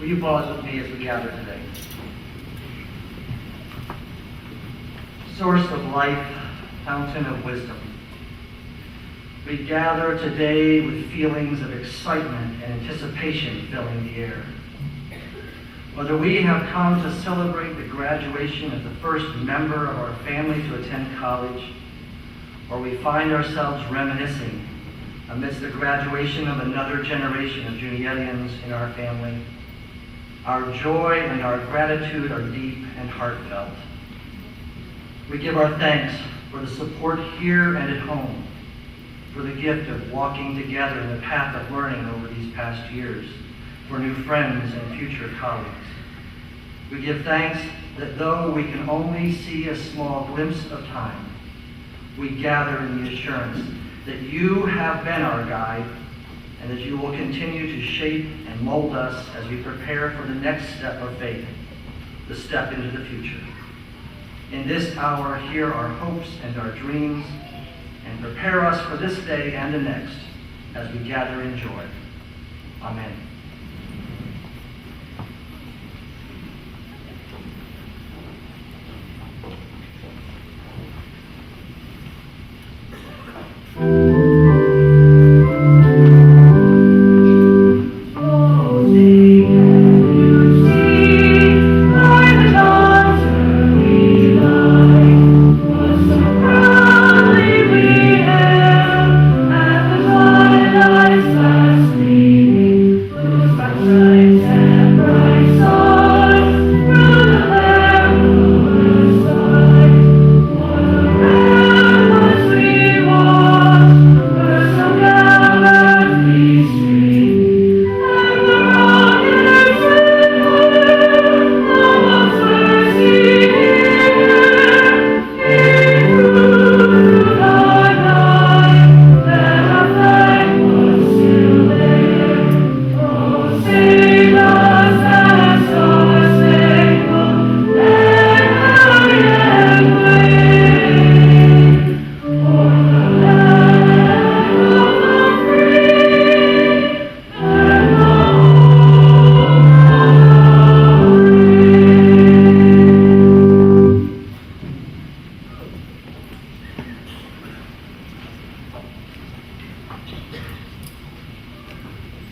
Will you pause with me as we gather today? Source of life, fountain of wisdom. We gather today with feelings of excitement and anticipation filling the air. Whether we have come to celebrate the graduation of the first member of our family to attend college, or we find ourselves reminiscing amidst the graduation of another generation of Juniatians in our family, our joy and our gratitude are deep and heartfelt. We give our thanks for the support here and at home, for the gift of walking together in the path of learning over these past years, for new friends and future colleagues. We give thanks that though we can only see a small glimpse of time, we gather in the assurance that you have been our guide and that you will continue to shape and mold us as we prepare for the next step of faith, the step into the future. In this hour, hear our hopes and our dreams, and prepare us for this day and the next as we gather in joy. Amen.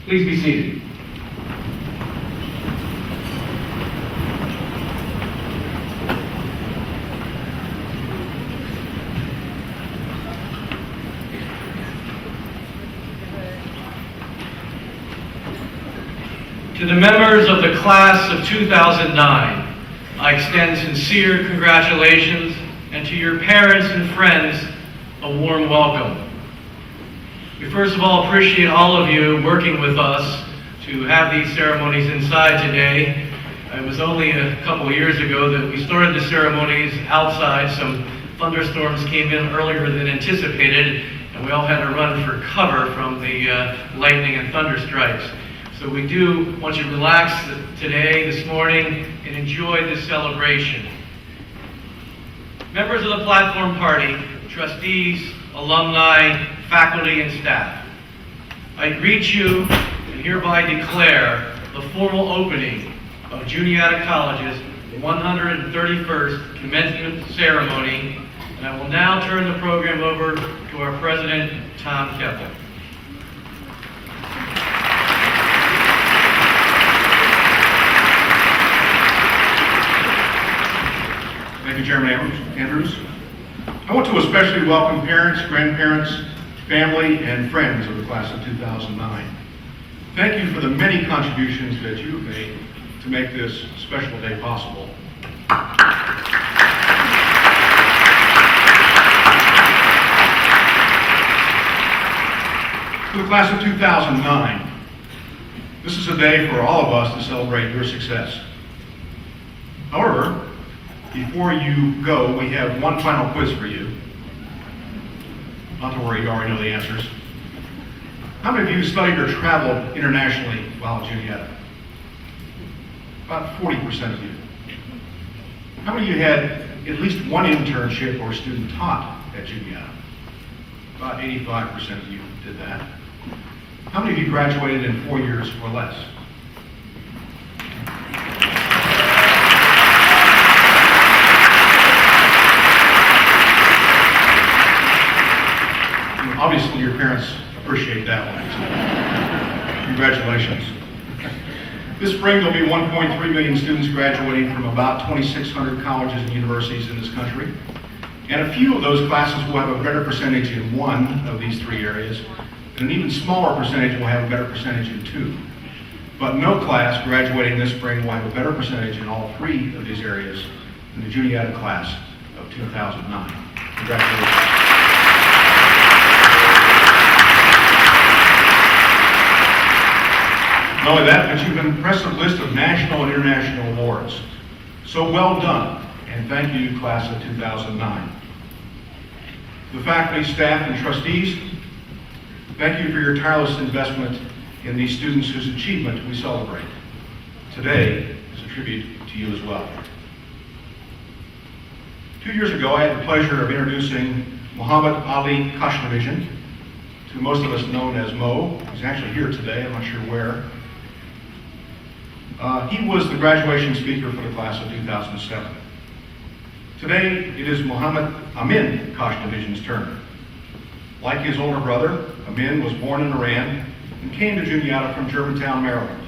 Please be seated. To the members of the class of 2009, I extend sincere congratulations, and to your parents and friends, a warm welcome. We first of all appreciate all of you working with us to have these ceremonies inside today. It was only a couple of years ago that we started the ceremonies outside. Some thunderstorms came in earlier than anticipated, and we all had to run for cover from the lightning and thunder strikes. So we do want you to relax today, this morning, and enjoy this celebration. Members of the platform party, trustees, alumni, faculty, and staff, I greet you and hereby declare the formal opening of Juniata College's 131st commencement ceremony, and I will now turn the program over to our president, Tom Keppel. Thank you, Chairman Andrews. I want to especially welcome parents, grandparents, family, and friends of the class of 2009. Thank you for the many contributions that you have made to make this special day possible. To the class of 2009, this is a day for all of us to celebrate your success. However, before you go, we have one final quiz for you. Not to worry, you already know the answers. How many of you studied or traveled internationally while at Juniata? About 40% of you. How many of you had at least one internship or student taught at Juniata? About 85% of you did that. How many of you graduated in 4 years or less? parents appreciate that one. Congratulations. This spring, there'll be 1.3 million students graduating from about 2,600 colleges and universities in this country. And a few of those classes will have a better percentage in one of these three areas, and an even smaller percentage will have a better percentage in two. But no class graduating this spring will have a better percentage in all three of these areas than the Juniata class of 2009. Congratulations. Not only that, but you have an impressive list of national and international awards. So well done, and thank you, class of 2009. To the faculty, staff, and trustees, thank you for your tireless investment in these students whose achievement we celebrate. Today is a tribute to you as well. 2 years ago, I had the pleasure of introducing Muhammad Ali Kashnavision, to most of us known as Mo. He's actually here today, I'm not sure where. He was the graduation speaker for the class of 2007. Today, it is Muhammad Amin Kashnavision's turn. Like his older brother, Amin was born in Iran and came to Juniata from Germantown, Maryland.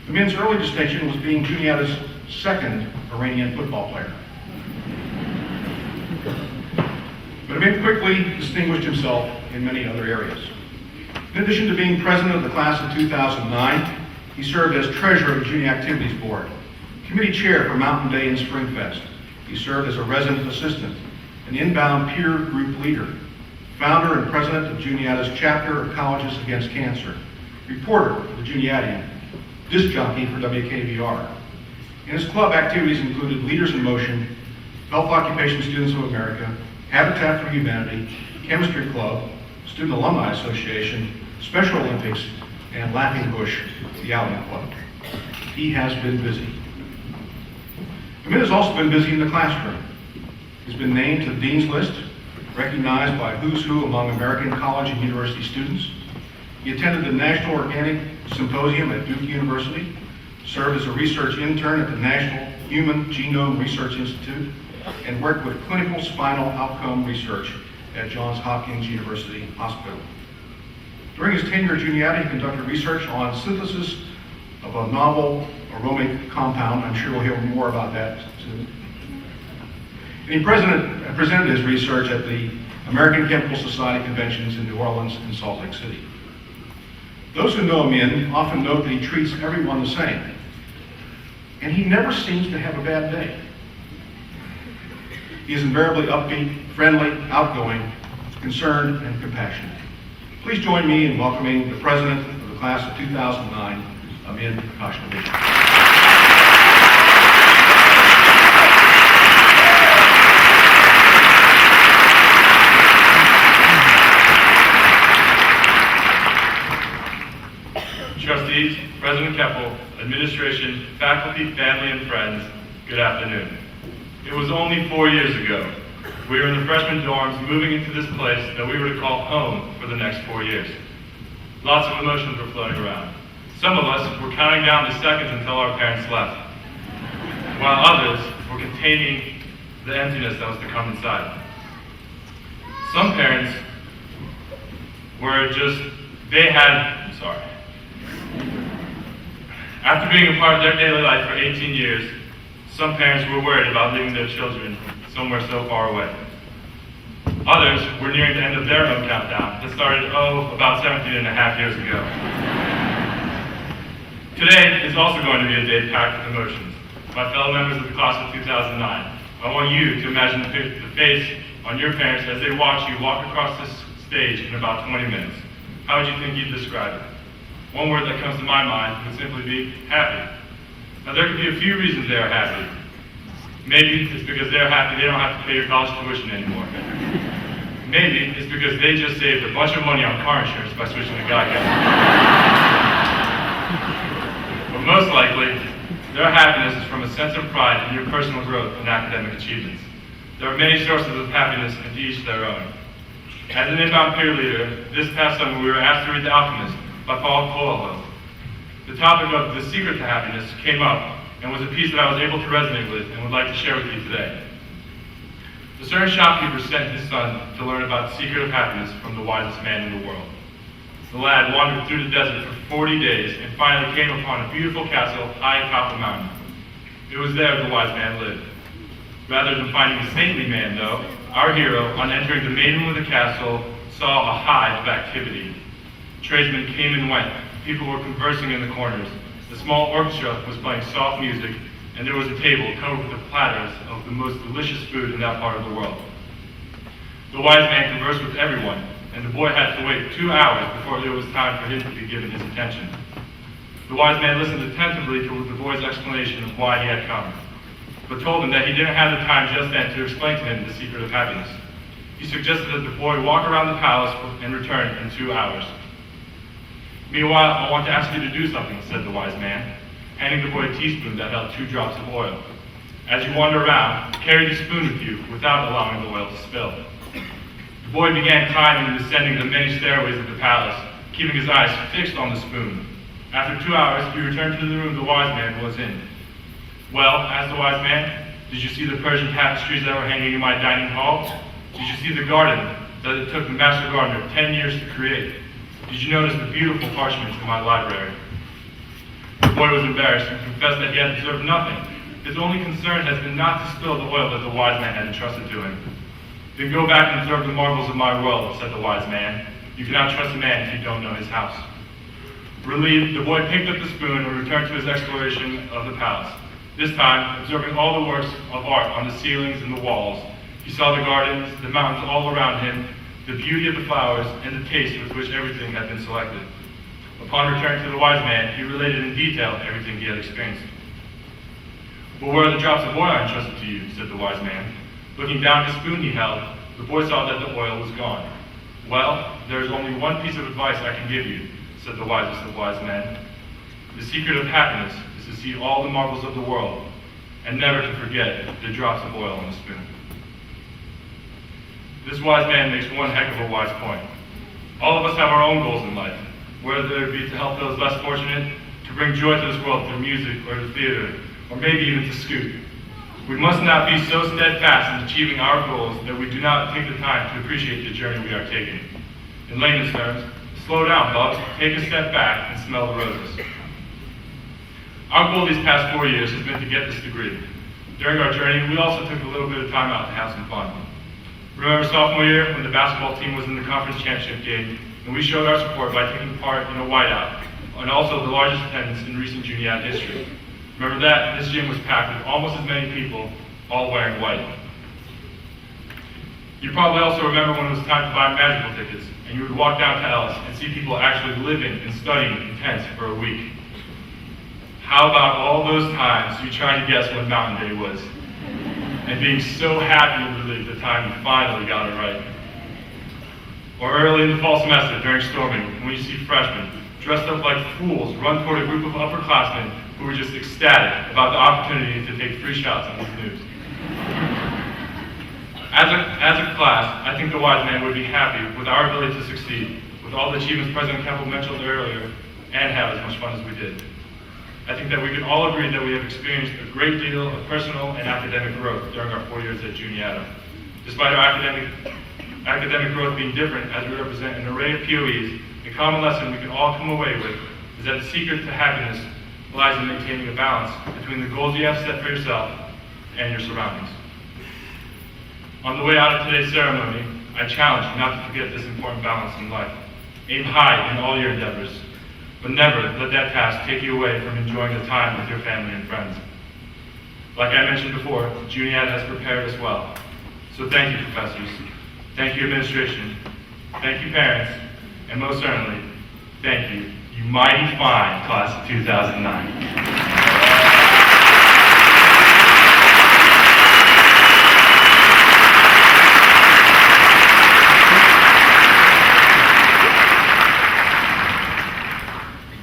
Amin's early distinction was being Juniata's second Iranian football player. But Amin quickly distinguished himself in many other areas. In addition to being president of the class of 2009, he served as treasurer of the Junior Activities Board, committee chair for Mountain Day and Springfest. He served as a resident assistant, an inbound peer group leader, founder and president of Juniata's chapter of Colleges Against Cancer, reporter for the Juniatian, disc jockey for WKVR. And his club activities included Leaders in Motion, Health Occupation Students of America, Habitat for Humanity, Chemistry Club, Student Alumni Association, Special Olympics, and Laughing Bush, the Outing Club. He has been busy. Amin has also been busy in the classroom. He's been named to the Dean's List, recognized by who's who among American college and university students. He attended the National Organic Symposium at Duke University, served as a research intern at the National Human Genome Research Institute, and worked with clinical spinal outcome research at Johns Hopkins University Hospital. During his tenure at Juniata, he conducted research on synthesis of a novel aromatic compound. I'm sure we'll hear more about that soon. And he presented his research at the American Chemical Society conventions in New Orleans and Salt Lake City. Those who know Amin often note that he treats everyone the same, and he never seems to have a bad day. He is invariably upbeat, friendly, outgoing, concerned, and compassionate. Please join me in welcoming the president of the class of 2009, Amin Kashnavision. Trustees, President Keppel, administration, faculty, family, and friends, good afternoon. It was only 4 years ago. We were in the freshman dorms moving into this place that we were to call home for the next 4 years. Lots of emotions were floating around. Some of us were counting down the seconds until our parents left, while others were containing the emptiness that was to come inside. Some parents were After being a part of their daily life for 18 years, some parents were worried about leaving their children somewhere so far away. Others were nearing the end of their own countdown that started, about 17 and a half years ago. Today is also going to be a day packed with emotions. My fellow members of the class of 2009, I want you to imagine the face on your parents as they watch you walk across this stage in about 20 minutes. How would you think you'd describe it? One word that comes to my mind would simply be happy. Now there could be a few reasons they are happy. Maybe it's because they're happy they don't have to pay your college tuition anymore. Maybe it's because they just saved a bunch of money on car insurance by switching to Geico. But most likely, their happiness is from a sense of pride in your personal growth and academic achievements. There are many sources of happiness and to each their own. As an inbound peer leader, this past summer we were asked to read The Alchemist by Paulo Coelho. The topic of the secret to happiness came up and was a piece that I was able to resonate with and would like to share with you today. A certain shopkeeper sent his son to learn about the secret of happiness from the wisest man in the world. The lad wandered through the desert for 40 days and finally came upon a beautiful castle high atop a mountain. It was there the wise man lived. Rather than finding a saintly man, though, our hero, on entering the main room of the castle, saw a hive of activity. Tradesmen came and went, people were conversing in the corners, the small orchestra was playing soft music, and there was a table covered with platters of the most delicious food in that part of the world. The wise man conversed with everyone, and the boy had to wait 2 hours before it was time for him to be given his attention. The wise man listened attentively to the boy's explanation of why he had come, but told him that he didn't have the time just then to explain to him the secret of happiness. He suggested that the boy walk around the palace and return in 2 hours. Meanwhile, I want to ask you to do something, said the wise man, handing the boy a teaspoon that held 2 drops of oil. As you wander around, carry the spoon with you without allowing the oil to spill. The boy began climbing and descending the many stairways of the palace, keeping his eyes fixed on the spoon. After 2 hours, he returned to the room the wise man was in. Well, asked the wise man, did you see the Persian tapestries that were hanging in my dining hall? Did you see the garden that it took the master gardener 10 years to create? Did you notice the beautiful parchments in my library? The boy was embarrassed and confessed that he had observed nothing. His only concern has been not to spill the oil that the wise man had entrusted to him. Then go back and observe the marvels of my world, said the wise man. You cannot trust a man if you don't know his house. Relieved, the boy picked up the spoon and returned to his exploration of the palace. This time, observing all the works of art on the ceilings and the walls, he saw the gardens, the mountains all around him, the beauty of the flowers, and the taste with which everything had been selected. Upon returning to the wise man, he related in detail everything he had experienced. But where are the drops of oil I entrusted to you, said the wise man. Looking down at the spoon he held, the boy saw that the oil was gone. Well, there is only one piece of advice I can give you, said the wisest of wise men. The secret of happiness is to see all the marvels of the world, and never to forget the drops of oil in the spoon. This wise man makes one heck of a wise point. All of us have our own goals in life, whether it be to help those less fortunate, to bring joy to this world through music or the theater, or maybe even to scoot. We must not be so steadfast in achieving our goals that we do not take the time to appreciate the journey we are taking. In layman's terms, slow down, folks, take a step back and smell the roses. Our goal these past 4 years has been to get this degree. During our journey, we also took a little bit of time out to have some fun. Remember sophomore year when the basketball team was in the conference championship game, and we showed our support by taking part in a whiteout, and also the largest attendance in recent Juniata history. Remember that? This gym was packed with almost as many people, all wearing white. You probably also remember when it was time to buy magical tickets, and you would walk down to Ellis and see people actually living and studying in tents for a week. How about all those times you tried to guess what mountain day was, and being so happy and relieved the time you finally got it right? Or early in the fall semester during storming, when you see freshmen dressed up like fools run toward a group of upperclassmen who were just ecstatic about the opportunity to take free shots on the news. As a class, I think the wise man would be happy with our ability to succeed, with all the achievements President Keppel mentioned earlier, and have as much fun as we did. I think that we can all agree that we have experienced a great deal of personal and academic growth during our 4 years at Juniata. Despite our academic growth being different as we represent an array of POEs, a common lesson we can all come away with is that the secret to happiness lies in maintaining a balance between the goals you have set for yourself and your surroundings. On the way out of today's ceremony, I challenge you not to forget this important balance in life. Aim high in all your endeavors, but never let that task take you away from enjoying the time with your family and friends. Like I mentioned before, Juniata has prepared us well. So thank you, professors. Thank you, administration. Thank you, parents. And most certainly, thank you, you mighty fine class of 2009.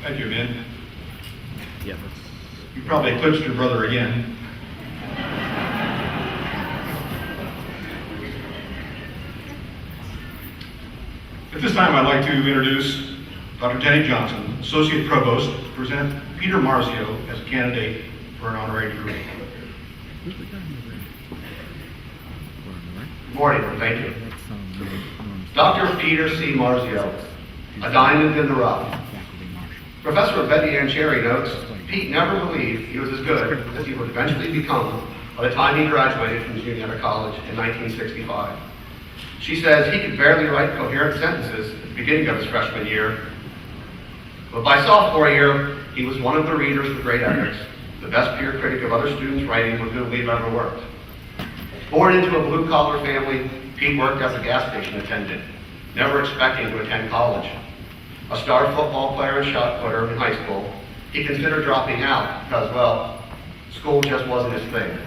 Thank you, man. You probably eclipsed your brother again. At this time, I'd like to introduce Dr. Teddy Johnson, Associate Provost, to present Peter Marzio as a candidate for an honorary degree. Good morning, thank you. Dr. Peter C. Marzio, a diamond in the rough. Professor Betty Ann Cherry notes, Pete never believed he was as good as he would eventually become by the time he graduated from Juniata College in 1965. She says he could barely write coherent sentences at the beginning of his freshman year, but by sophomore year, he was one of the readers with great ethics, the best peer critic of other students' writing with whom we've ever worked. Born into a blue-collar family, Pete worked as a gas station attendant, never expecting to attend college. A star football player and shot putter in high school, he considered dropping out because, well, school just wasn't his thing.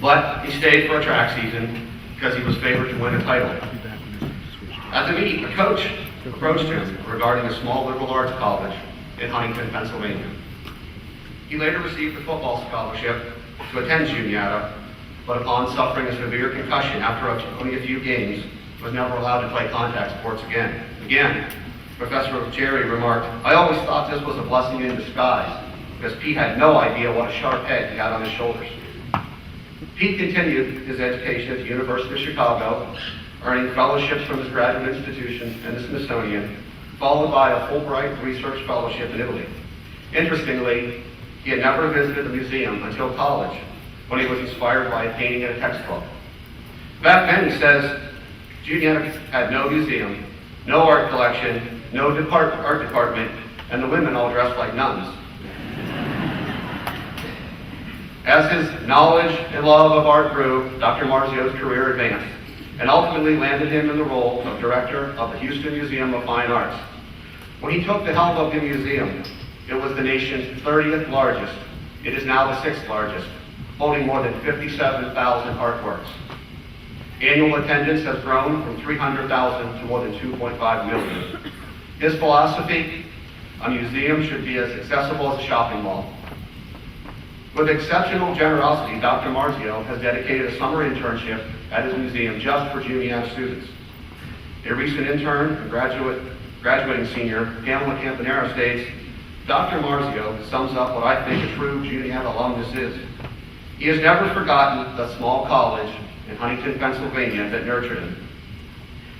But he stayed for a track season because he was favored to win a title. At the meet, a coach approached him regarding a small liberal arts college in Huntington, Pennsylvania. He later received a football scholarship to attend Juniata, but upon suffering a severe concussion after only a few games, was never allowed to play contact sports again. Again, Professor Cherry remarked, "I always thought this was a blessing in disguise, because Pete had no idea what a sharp head he had on his shoulders." Pete continued his education at the University of Chicago, earning fellowships from his graduate institutions and the Smithsonian, followed by a Fulbright Research Fellowship in Italy. Interestingly, he had never visited a museum until college, when he was inspired by a painting in a textbook. Back then, he says, Juniata had no museum, no art collection, no art department, and the women all dressed like nuns. As his knowledge and love of art grew, Dr. Marzio's career advanced, and ultimately landed him in the role of director of the Houston Museum of Fine Arts. When he took the helm of the museum, it was the nation's 30th largest. It is now the 6th largest, holding more than 57,000 artworks. Annual attendance has grown from 300,000 to more than 2.5 million. His philosophy, a museum should be as accessible as a shopping mall. With exceptional generosity, Dr. Marzio has dedicated a summer internship at his museum just for Juniata students. A recent intern and graduating senior, Pamela Campanero, states, Dr. Marzio sums up what I think a true Juniata alumnus is. He has never forgotten the small college in Huntington, Pennsylvania that nurtured him.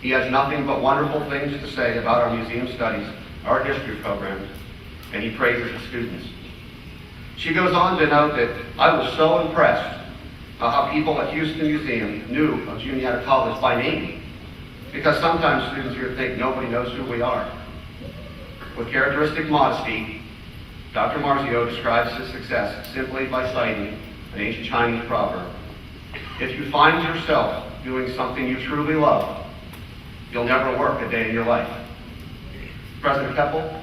He has nothing but wonderful things to say about our museum studies, art history programs, and he praises the students. She goes on to note that I was so impressed how people at Houston Museum knew of Juniata College by name, because sometimes students here think nobody knows who we are. With characteristic modesty, Dr. Marzio describes his success simply by citing an ancient Chinese proverb. If you find yourself doing something you truly love, you'll never work a day in your life. President Keppel,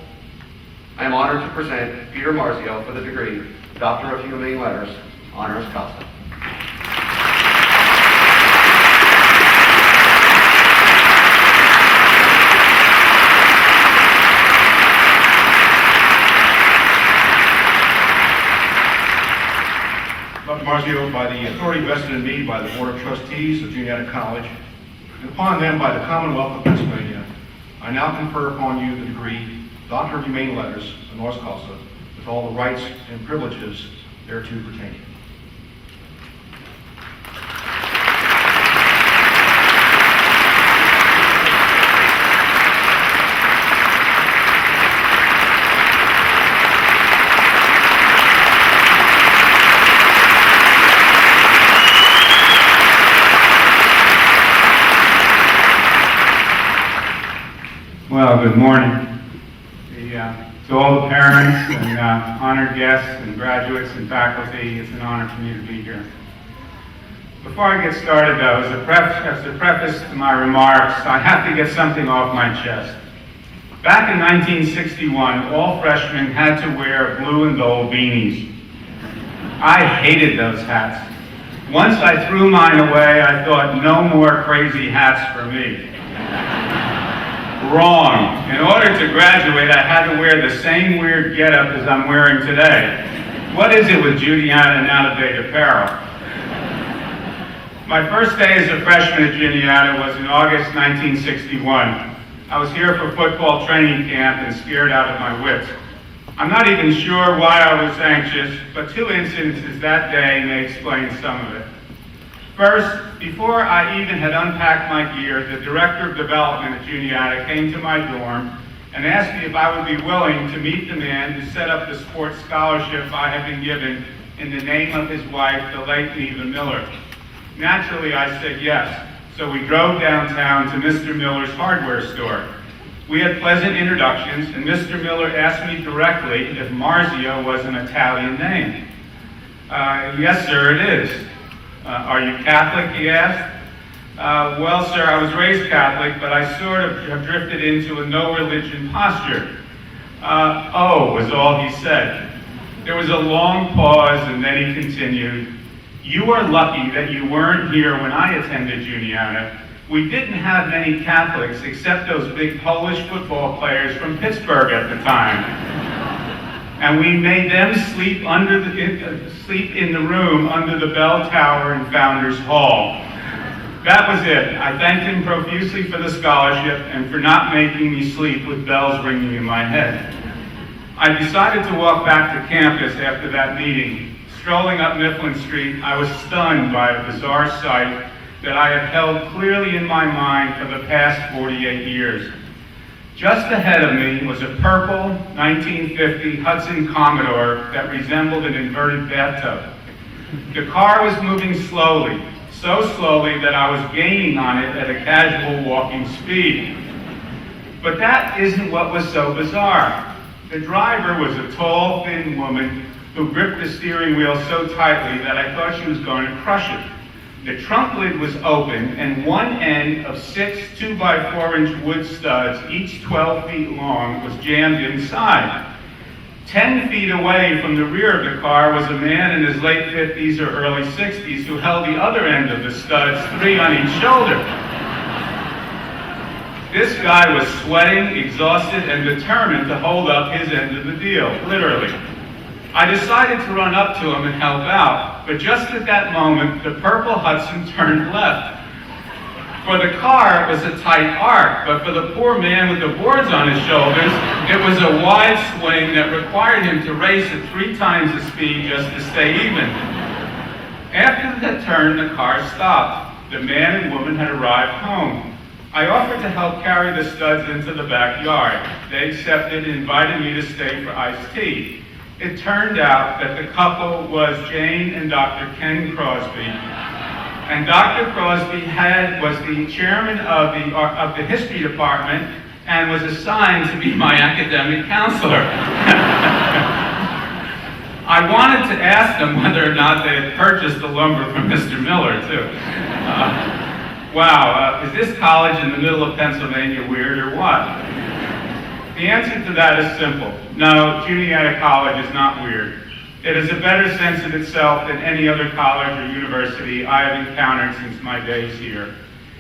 I am honored to present Peter Marzio for the degree Doctor of Humane Letters, honoris causa. Dr. Marzio, by the authority vested in me by the Board of Trustees of Juniata College, and upon them by the Commonwealth of Pennsylvania, I now confer upon you the degree Doctor of Humane Letters, honoris causa, with all the rights and privileges thereto pertaining. Well, good morning. To all the parents and honored guests and graduates and faculty, it's an honor for me to be here. Before I get started, though, as a preface to my remarks, I have to get something off my chest. Back in 1961, all freshmen had to wear blue and gold beanies. I hated those hats. Once I threw mine away, I thought, no more crazy hats for me. Wrong. In order to graduate, I had to wear the same weird getup as I'm wearing today. What is it with Juniata and out-of-date apparel? My first day as a freshman at Juniata was in August 1961. I was here for football training camp and scared out of my wits. I'm not even sure why I was anxious, but two incidences that day may explain some of it. First, before I even had unpacked my gear, the director of development at Juniata came to my dorm and asked me if I would be willing to meet the man who set up the sports scholarship I had been given in the name of his wife, the late Neva Miller. Naturally, I said yes, so we drove downtown to Mr. Miller's hardware store. We had pleasant introductions, and Mr. Miller asked me directly if Marzio was an Italian name. Yes, sir, it is. Are you Catholic, he asked. Well, sir, I was raised Catholic, but I sort of have drifted into a no-religion posture. Oh, was all he said. There was a long pause, and then he continued, you are lucky that you weren't here when I attended Juniata. We didn't have many Catholics except those big Polish football players from Pittsburgh at the time. And we made them sleep in the room under the bell tower in Founders Hall. That was it. I thanked him profusely for the scholarship and for not making me sleep with bells ringing in my head. I decided to walk back to campus after that meeting. Strolling up Mifflin Street, I was stunned by a bizarre sight that I have held clearly in my mind for the past 48 years. Just ahead of me was a purple 1950 Hudson Commodore that resembled an inverted bathtub. The car was moving slowly, so slowly that I was gaining on it at a casual walking speed. But that isn't what was so bizarre. The driver was a tall, thin woman who gripped the steering wheel so tightly that I thought she was going to crush it. The trunk lid was open, and one end of 6 2x4-inch wood studs, each 12 feet long, was jammed inside. 10 feet away from the rear of the car was a man in his late 50s or early 60s who held the other end of the studs, 3 on each shoulder. This guy was sweating, exhausted, and determined to hold up his end of the deal, literally. I decided to run up to him and help out, but just at that moment, the purple Hudson turned left. For the car, it was a tight arc, but for the poor man with the boards on his shoulders, it was a wide swing that required him to race at 3 times the speed just to stay even. After the turn, the car stopped. The man and woman had arrived home. I offered to help carry the studs into the backyard. They accepted and invited me to stay for iced tea. It turned out that the couple was Jane and Dr. Ken Crosby. And Dr. Crosby was the chairman of the history department and was assigned to be my academic counselor. I wanted to ask them whether or not they had purchased the lumber from Mr. Miller, too. Wow, is this college in the middle of Pennsylvania weird or what? The answer to that is simple. No, Juniata College is not weird. It has a better sense of itself than any other college or university I have encountered since my days here.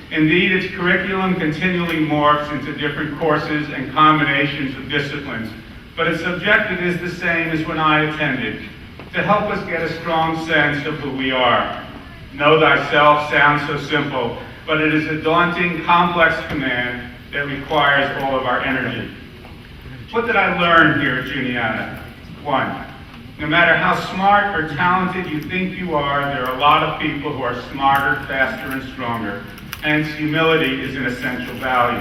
Indeed, its curriculum continually morphs into different courses and combinations of disciplines, but its objective is the same as when I attended, to help us get a strong sense of who we are. Know thyself sounds so simple, but it is a daunting, complex command that requires all of our energy. What did I learn here at Juniata? 1, no matter how smart or talented you think you are, there are a lot of people who are smarter, faster, and stronger. Hence, humility is an essential value.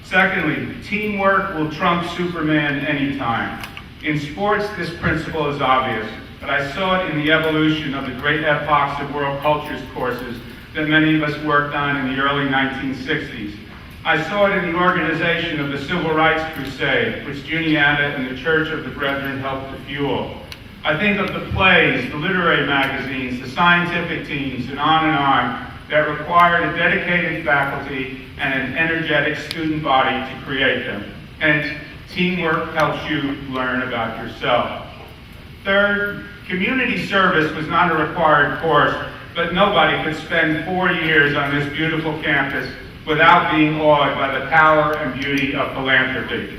Secondly, teamwork will trump Superman anytime. In sports, this principle is obvious, but I saw it in the evolution of the great epochs of world cultures courses that many of us worked on in the early 1960s. I saw it in the organization of the Civil Rights Crusade, which Juniata and the Church of the Brethren helped to fuel. I think of the plays, the literary magazines, the scientific teams, and on, that required a dedicated faculty and an energetic student body to create them. Hence, teamwork helps you learn about yourself. Third, community service was not a required course, but nobody could spend 4 years on this beautiful campus without being awed by the power and beauty of philanthropy.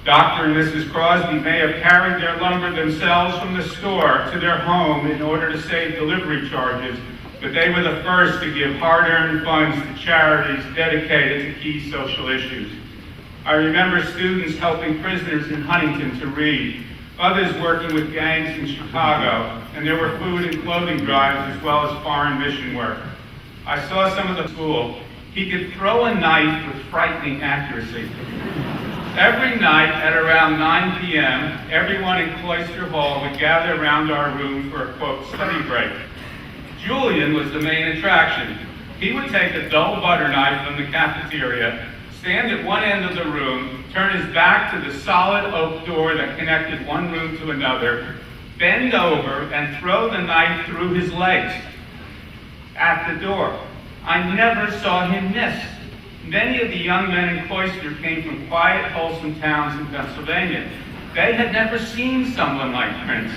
Dr. and Mrs. Crosby may have carried their lumber themselves from the store to their home in order to save delivery charges, but they were the first to give hard-earned funds to charities dedicated to key social issues. I remember students helping prisoners in Huntington to read, others working with gangs in Chicago, and there were food and clothing drives as well as foreign mission work. I saw some of the school. He could throw a knife with frightening accuracy. Every night at around 9 p.m., everyone in Cloister Hall would gather around our room for a, quote, study break. Julian was the main attraction. He would take a dull butter knife from the cafeteria, stand at one end of the room, turn his back to the solid oak door that connected one room to another, bend over, and throw the knife through his legs at the door. I never saw him miss. Many of the young men in Cloister came from quiet, wholesome towns in Pennsylvania. They had never seen someone like Prince.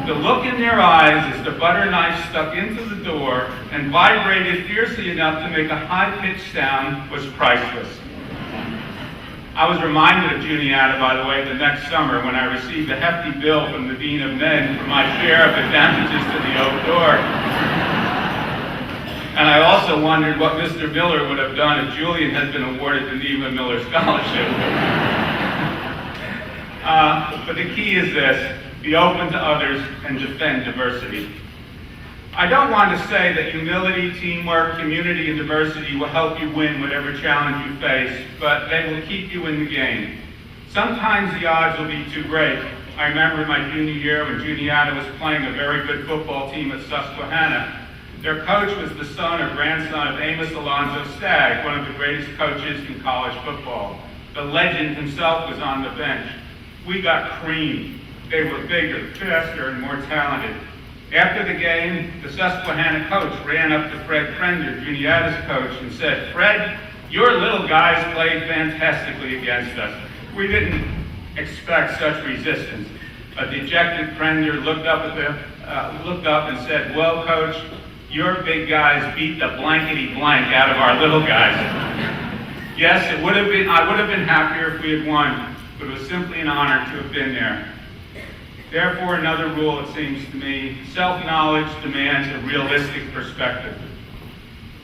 The look in their eyes as the butter knife stuck into the door and vibrated fiercely enough to make a high-pitched sound was priceless. I was reminded of Juniata, by the way, the next summer when I received a hefty bill from the Dean of Men for my share of the damages to the oak door. And I also wondered what Mr. Miller would have done if Julian had been awarded the Neva Miller Scholarship. But the key is this: be open to others and defend diversity. I don't want to say that humility, teamwork, community, and diversity will help you win whatever challenge you face, but they will keep you in the game. Sometimes the odds will be too great. I remember my junior year when Juniata was playing a very good football team at Susquehanna. Their coach was the son or grandson of Amos Alonzo Stagg, one of the greatest coaches in college football. The legend himself was on the bench. We got creamed. They were bigger, faster, and more talented. After the game, the Susquehanna coach ran up to Fred Prender, Juniata's coach, and said, "Fred, your little guys played fantastically against us. We didn't expect such resistance." A dejected Prender looked up and said, "Well, coach, your big guys beat the blankety blank out of our little guys." Yes, I would have been happier if we had won, but it was simply an honor to have been there. Therefore, another rule, it seems to me: self-knowledge demands a realistic perspective.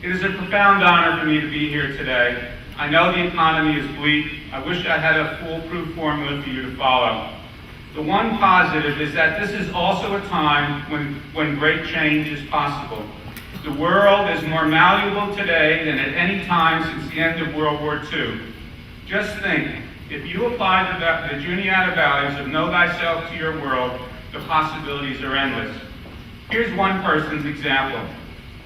It is a profound honor for me to be here today. I know the economy is bleak. I wish I had a foolproof formula for you to follow. The one positive is that this is also a time when great change is possible. The world is more malleable today than at any time since the end of World War II. Just think, if you apply the Juniata values of know thyself to your world, the possibilities are endless. Here's one person's example.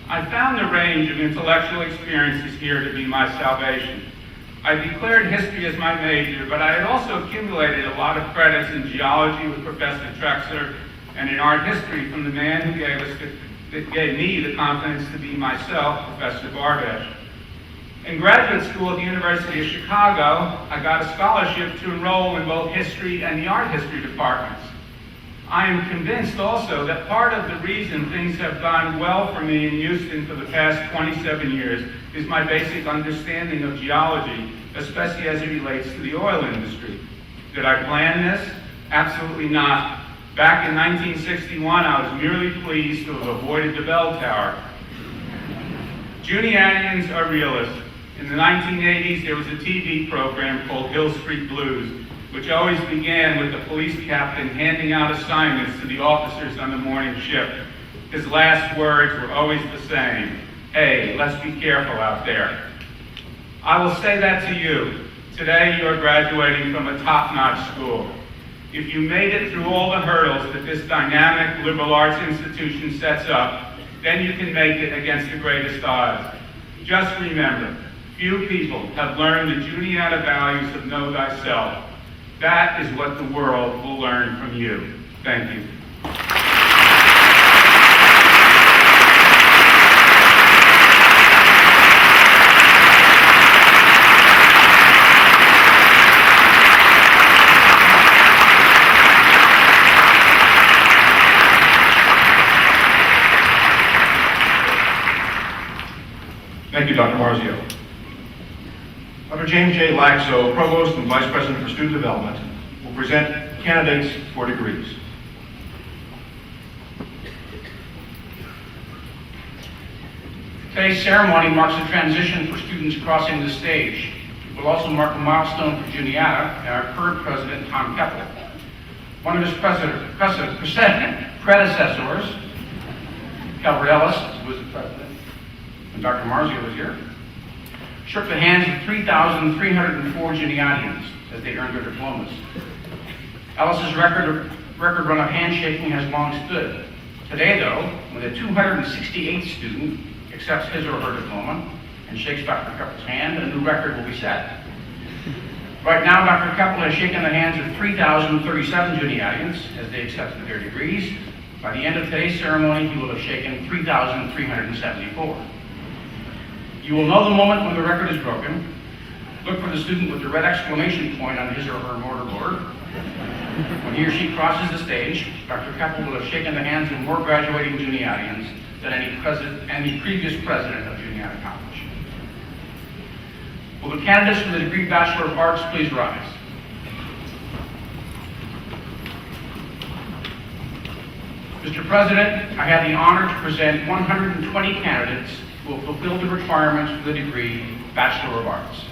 I found the range of intellectual experiences here to be my salvation. I declared history as my major, but I had also accumulated a lot of credits in geology with Professor Trexler and in art history from the man who gave me the confidence to be myself, Professor Barbash. In graduate school at the University of Chicago, I got a scholarship to enroll in both history and the art history departments. I am convinced also that part of the reason things have gone well for me in Houston for the past 27 years is my basic understanding of geology, especially as it relates to the oil industry. Did I plan this? Absolutely not. Back in 1961, I was merely pleased to have avoided the bell tower. Juniatians are realists. In the 1980s, there was a TV program called Hill Street Blues, which always began with the police captain handing out assignments to the officers on the morning shift. His last words were always the same: "Hey, let's be careful out there." I will say that to you. Today you are graduating from a top-notch school. If you made it through all the hurdles that this dynamic liberal arts institution sets up, then you can make it against the greatest odds. Just remember, few people have learned the Juniata values of know thyself. That is what the world will learn from you. Thank you. Thank you, Dr. Marzio. Dr. James J. Laxo, Provost and Vice President for Student Development, will present candidates for degrees. Today's ceremony marks a transition for students crossing the stage. It will also mark a milestone for Juniata and our current president, Tom Keppel. One of his predecessors, Calvert Ellis, who was the president, and Dr. Marzio was here, shook the hands of 3,304 Juniatians as they earned their diplomas. Ellis's record run of handshaking has long stood. Today, though, when the 268th student accepts his or her diploma and shakes Dr. Keppel's hand, a new record will be set. Right now, Dr. Keppel has shaken the hands of 3,037 Juniatians as they accepted their degrees. By the end of today's ceremony, he will have shaken 3,374. You will know the moment when the record is broken. Look for the student with the red exclamation point on his or her mortarboard. When he or she crosses the stage, Dr. Keppel will have shaken the hands of more graduating Juniatians than any previous president of Juniata College. Will the candidates for the degree Bachelor of Arts please rise? Mr. President, I have the honor to present 120 candidates who will fulfill the requirements for the degree Bachelor of Arts.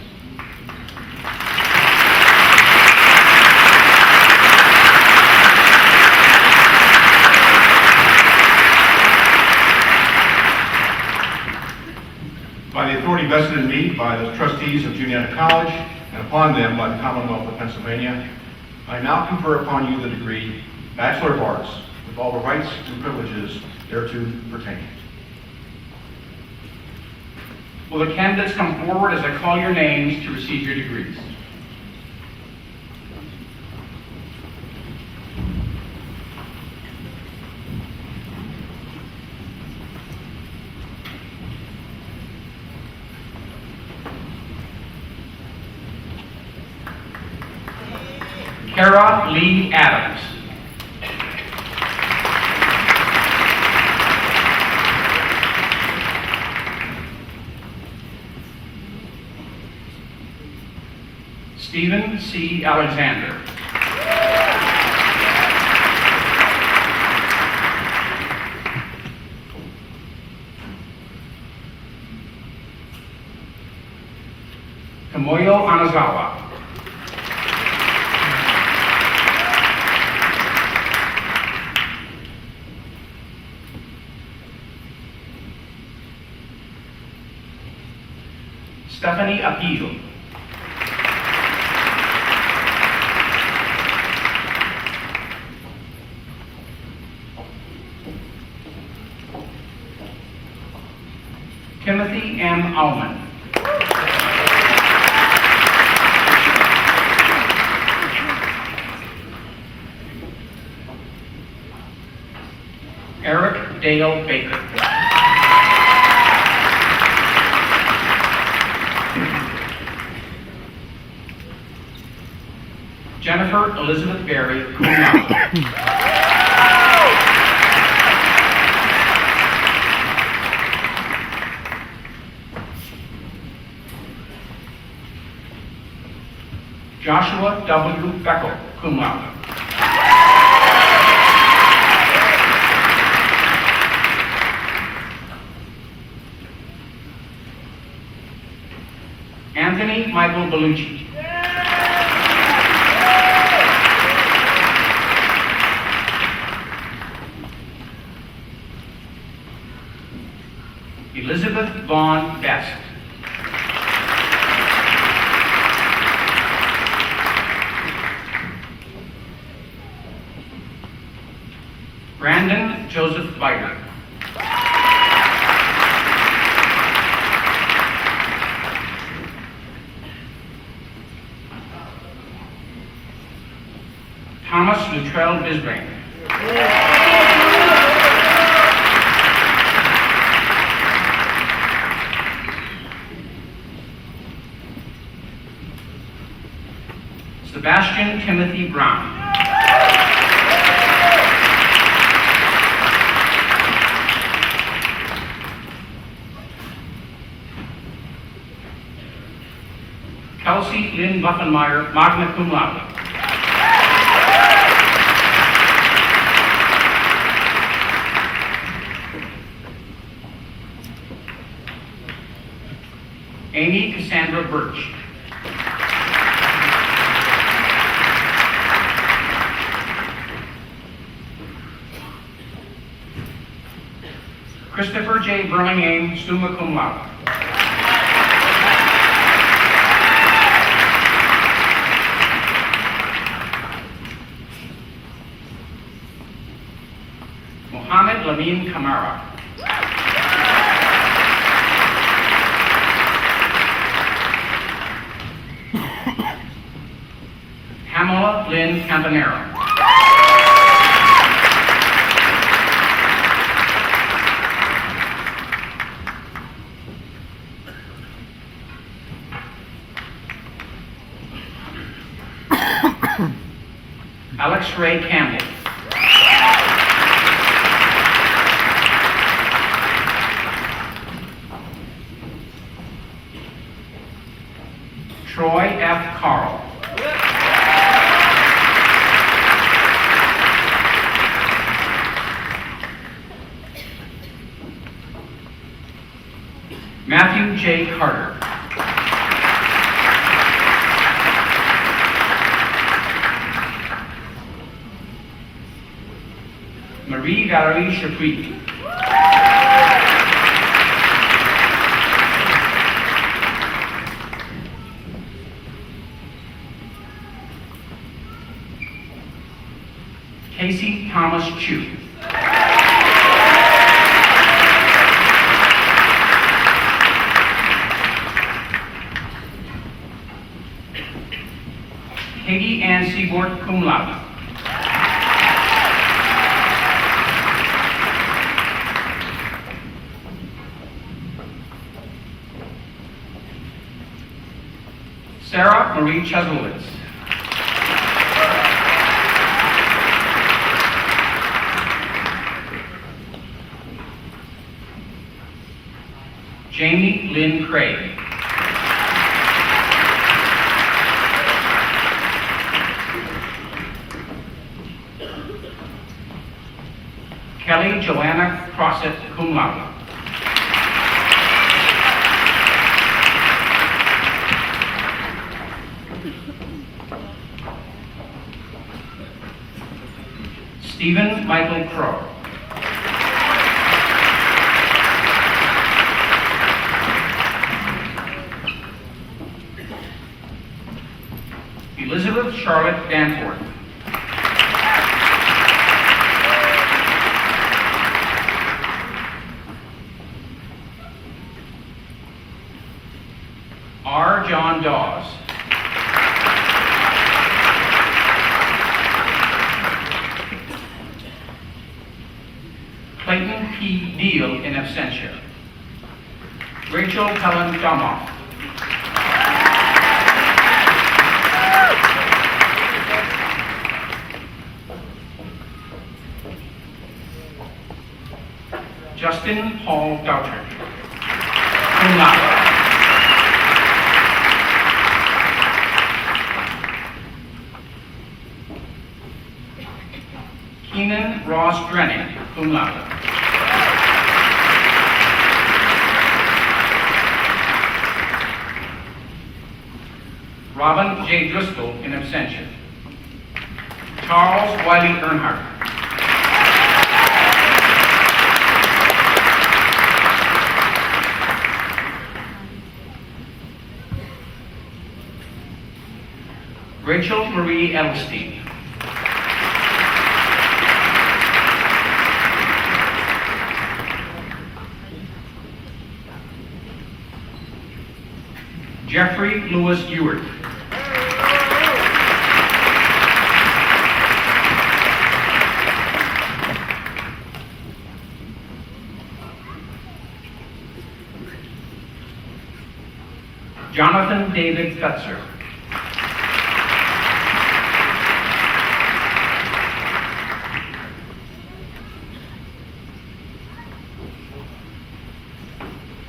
By the authority vested in me by the trustees of Juniata College and upon them by the Commonwealth of Pennsylvania, I now confer upon you the degree Bachelor of Arts with all the rights and privileges thereto pertaining. Will the candidates come forward as I call your names to receive your degrees? Kara Lee Adams. Stephen C. Alexander. Tomoyo Anazawa. Stephanie Appeal. Timothy M. Allman. Eric Dale Baker. Jennifer Elizabeth Berry, cum laude. Joshua W. Beckel, cum laude. Anthony Michael Bellucci. Elizabeth Vaughn Best. Brandon Joseph Viter. Thomas Luttrell Bisbrain. Sebastian Timothy Brown. Kelsey Lynn Buffenmeyer, magna cum laude. Amy Cassandra Birch. Christopher J. Burlingame, summa cum laude. Mohammed Lamin Kamara. Pamela Lynn Campanero. Alex Ray Campbell. Troy F. Carl. Matthew J. Carter. Marie Valerie Chapuis. Casey Thomas Chu. Peggy Ann Seaborg, cum laude. Sarah Marie Cheslowitz. Jamie Lynn Craig. Kelly Joanna Crossett, cum laude. Stephen Michael Crow. Elizabeth Charlotte Danforth. R. John Dawes. Clayton P. Deal in absentia. Rachel Helen Domoff. Justin Paul Doucher. Cum laude. Keenan Ross Drenning, cum laude. Robin J. Driscoll in absentia. Charles Wiley Earnhardt. Rachel Marie Edelstein. Jeffrey Lewis Ewart. Jonathan David Fetzer.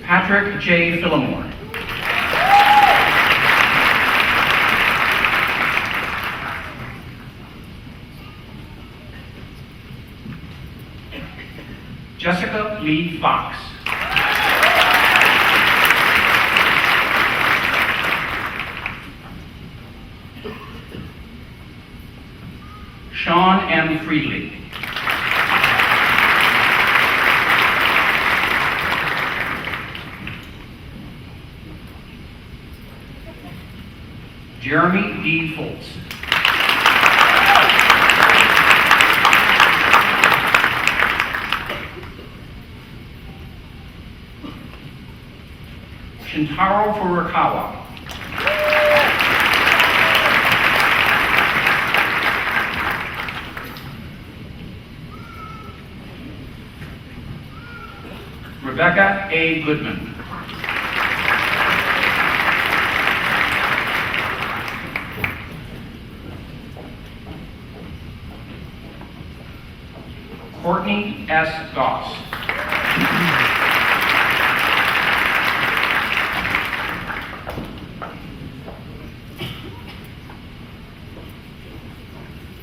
Patrick J. Phillimore. Jessica Lee Fox. Sean M. Freely. Jeremy D. Foltz. Shintaro Furukawa. Rebecca A. Goodman. Courtney S. Goss.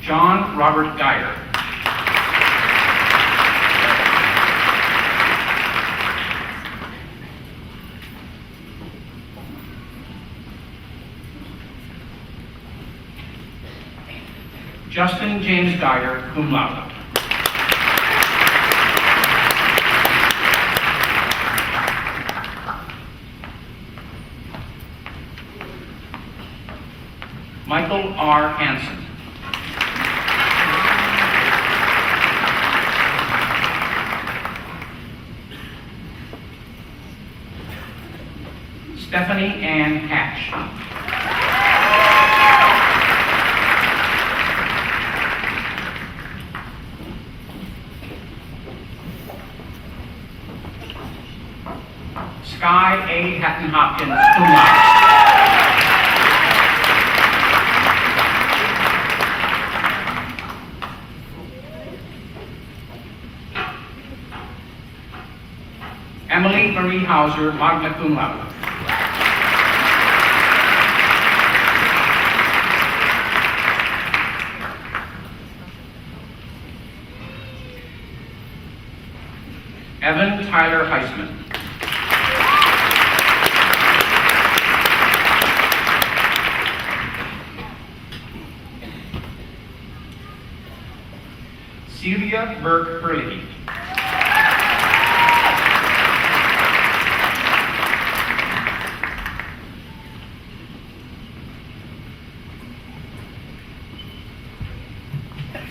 John Robert Geyer. Justin James Geyer, cum laude. Michael R. Hansen. Stephanie Ann Hatch. Sky A. Hatton Hopkins, cum laude. Emily Marie Hauser, magna cum laude. Evan Tyler Heisman. Celia Burke Hurley.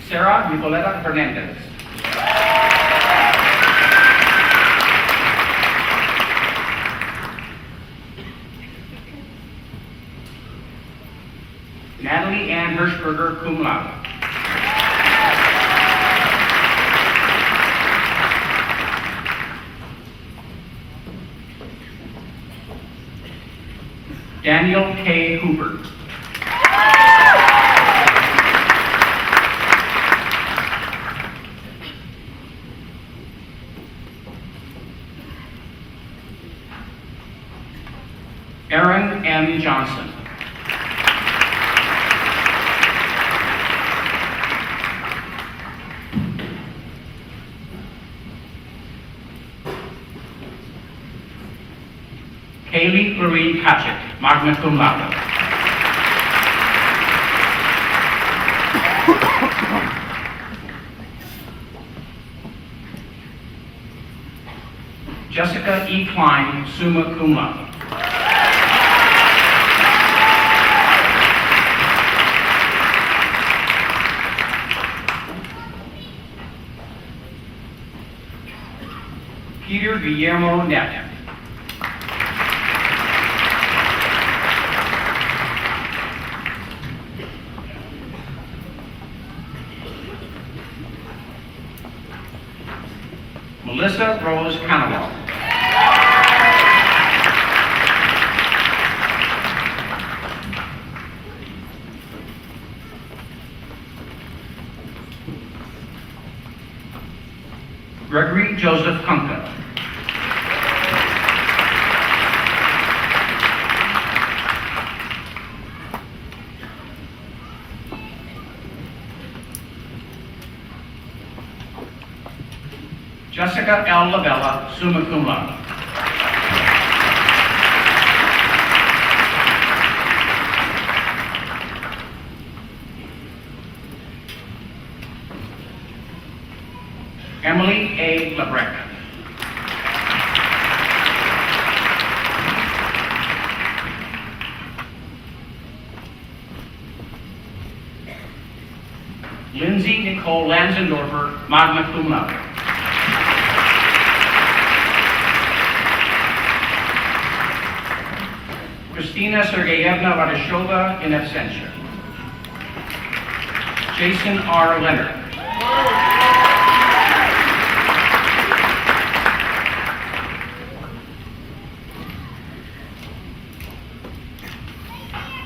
Sarah Nicoleta Hernandez. Natalie Ann Hirschberger, cum laude. Daniel K. Hooper. Aaron M. Johnson. Kaylee Marie Patchett, magna cum laude. Jessica E. Klein, summa cum laude. Peter Guillermo Neff. Melissa Rose Cannawell. Gregory Joseph Kunka. Jessica L. Labella, summa cum laude. Emily A. Labreck. Lindsay Nicole Lanzendorfer, magna cum laude. Kristina Sergeyevna Radishova, in absentia. Jason R. Leonard.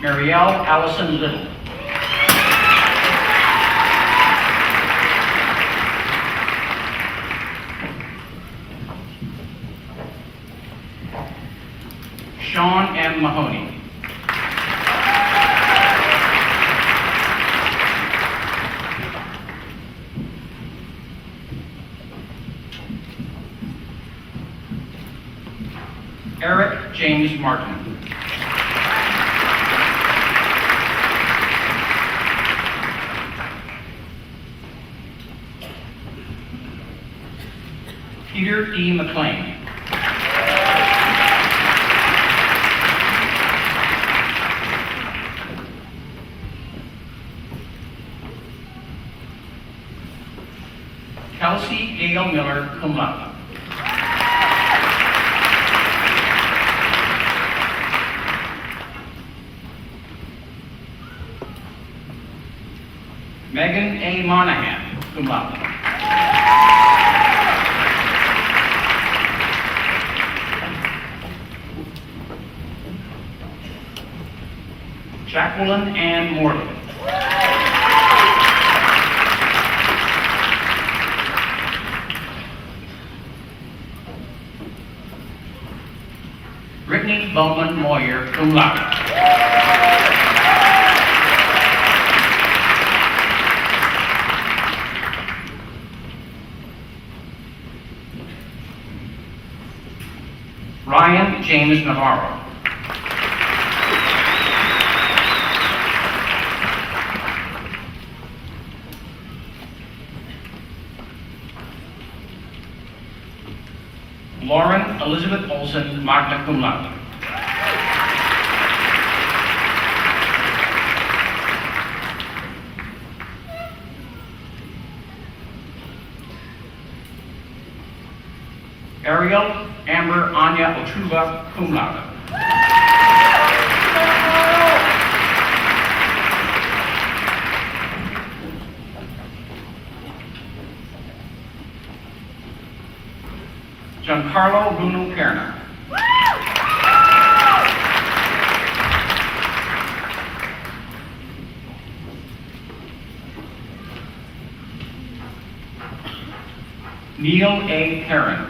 Marielle Allison Little. Sean M. Mahoney. Eric James Martin. Peter E. McLean. Kelsey Gail Miller, cum laude. Megan A. Monahan, cum laude. Jacqueline Ann Morley. Brittany Bowman Moyer, cum laude. Ryan James Navarro. Lauren Elizabeth Olson, magna cum laude. Ariel Amber Anya Otruba, cum laude. Giancarlo Bruno Perna. Neil A. Perrin.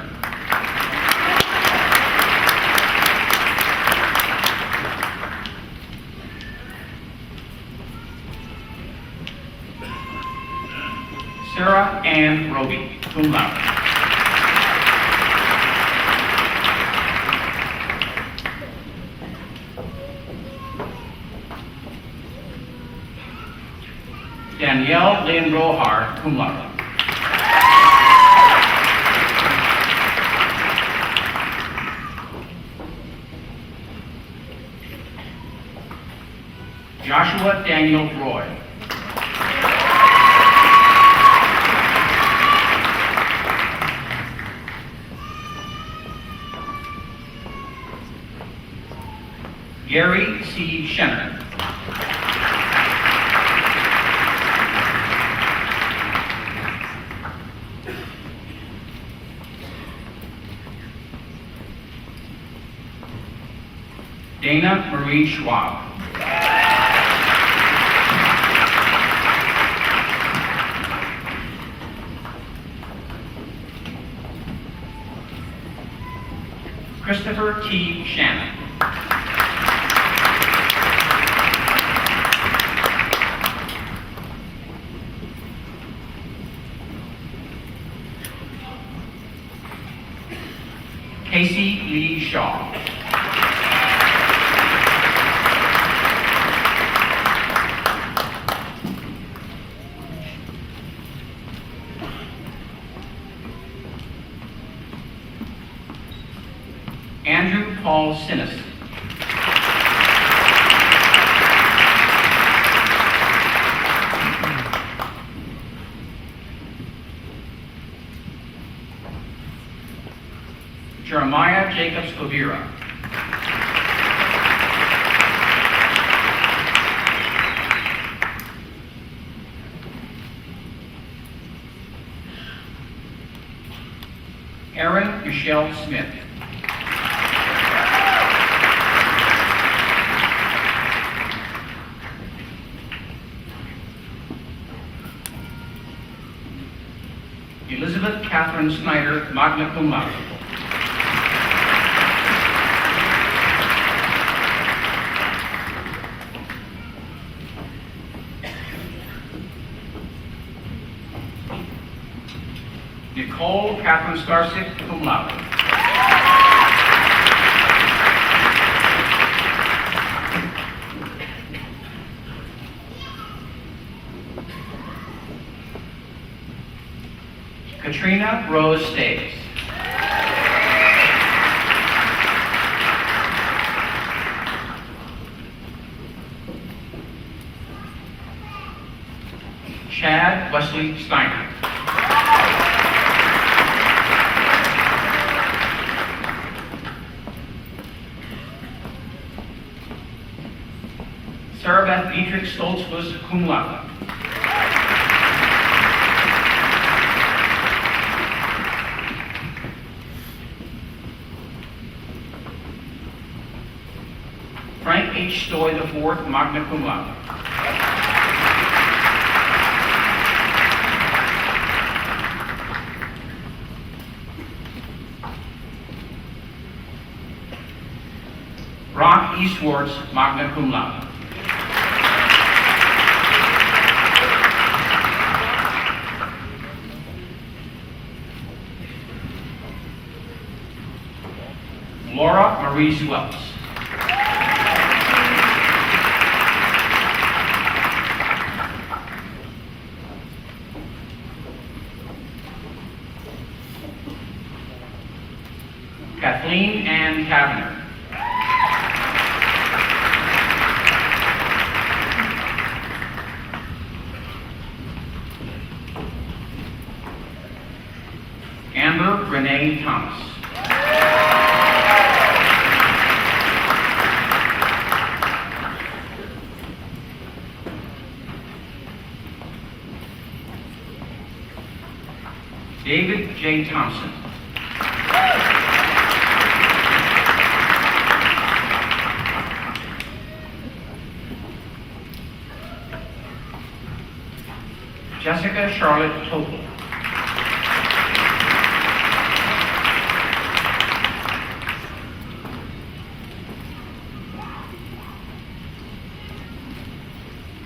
Sarah Ann Roby, cum laude. Danielle Lynn Rohar, cum laude. Joshua Daniel Roy. Gary C. Schenner. Dana Marie Schwab. Christopher T. Shannon. Casey Lee Shaw. Andrew Paul Sinnis. Jeremiah Jacob Scovira. Erin Michelle Smith. Elizabeth Catherine Snyder, magna cum laude. Nicole Catherine Starsick, cum laude. Katrina Rose Staves. Chad Wesley Steiner. Sarah Beth Dietrich Stoltzfus, cum laude. Frank H. Stoy IV, magna cum laude. Brock E. Swartz, magna cum laude. Laura Marie Swells. Kathleen Ann Kavner. Amber Renee Thomas. David J. Thompson. Jessica Charlotte Topel.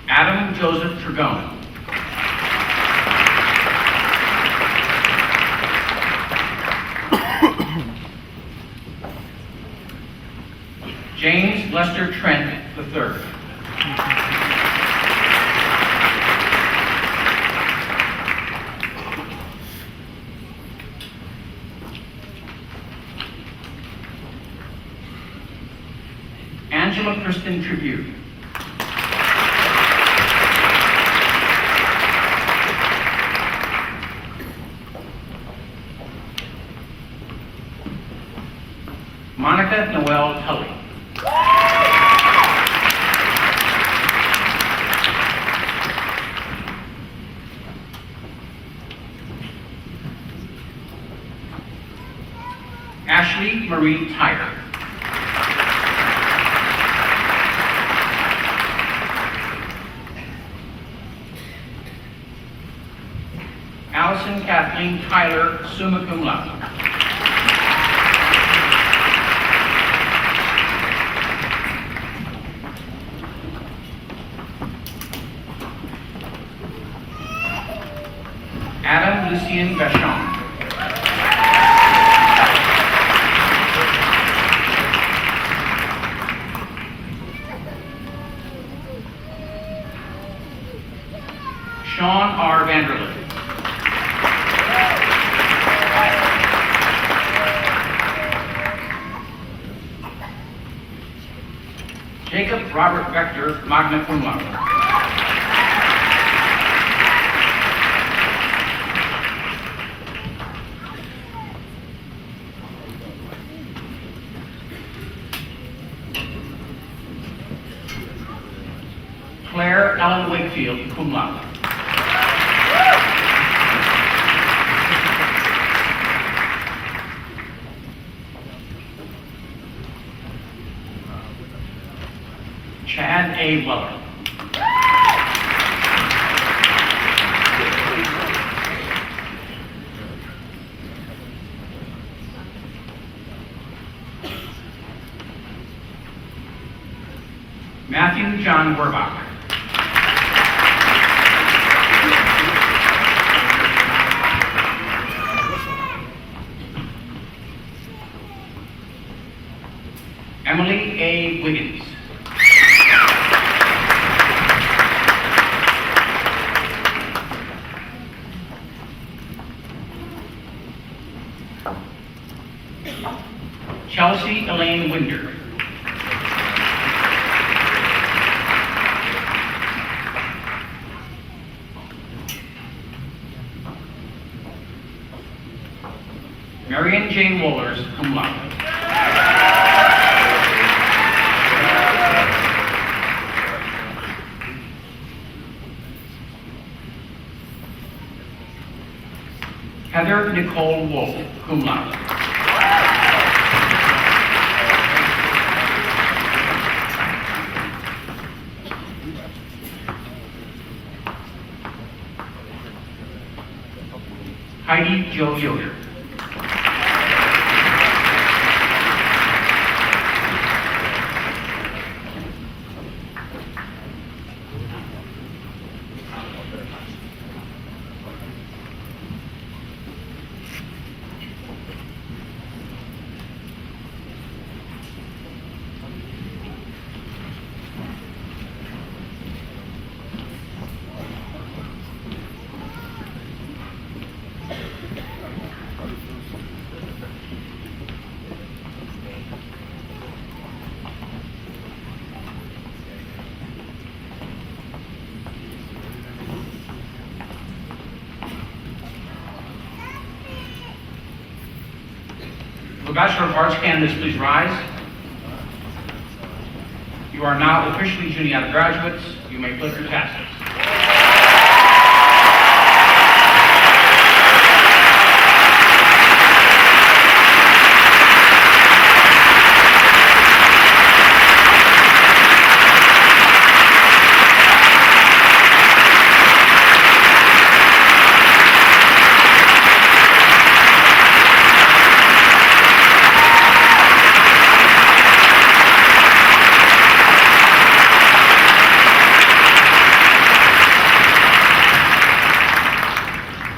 Adam Joseph Tragone. James Lester Trent III. Angela Kristen Tribute. Monica Noel Tully. Ashley Marie Tyler. Allison Kathleen Tyler, summa cum laude. Adam Lucien Vachon. Sean R. Vanderlip. Jacob Robert Vector, magna cum laude. Whitefield, cum laude. Chad A. Weller. Matthew John Werbach. Emily A. Wiggins. Chelsea Elaine Winder. Marion Jane Wohlers, cum laude. Heather Nicole Wolf, cum laude. Heidi Jo Yoder. The Bachelor of Arts candidates, please rise. You are now officially Juniata graduates. You may flip your tassels.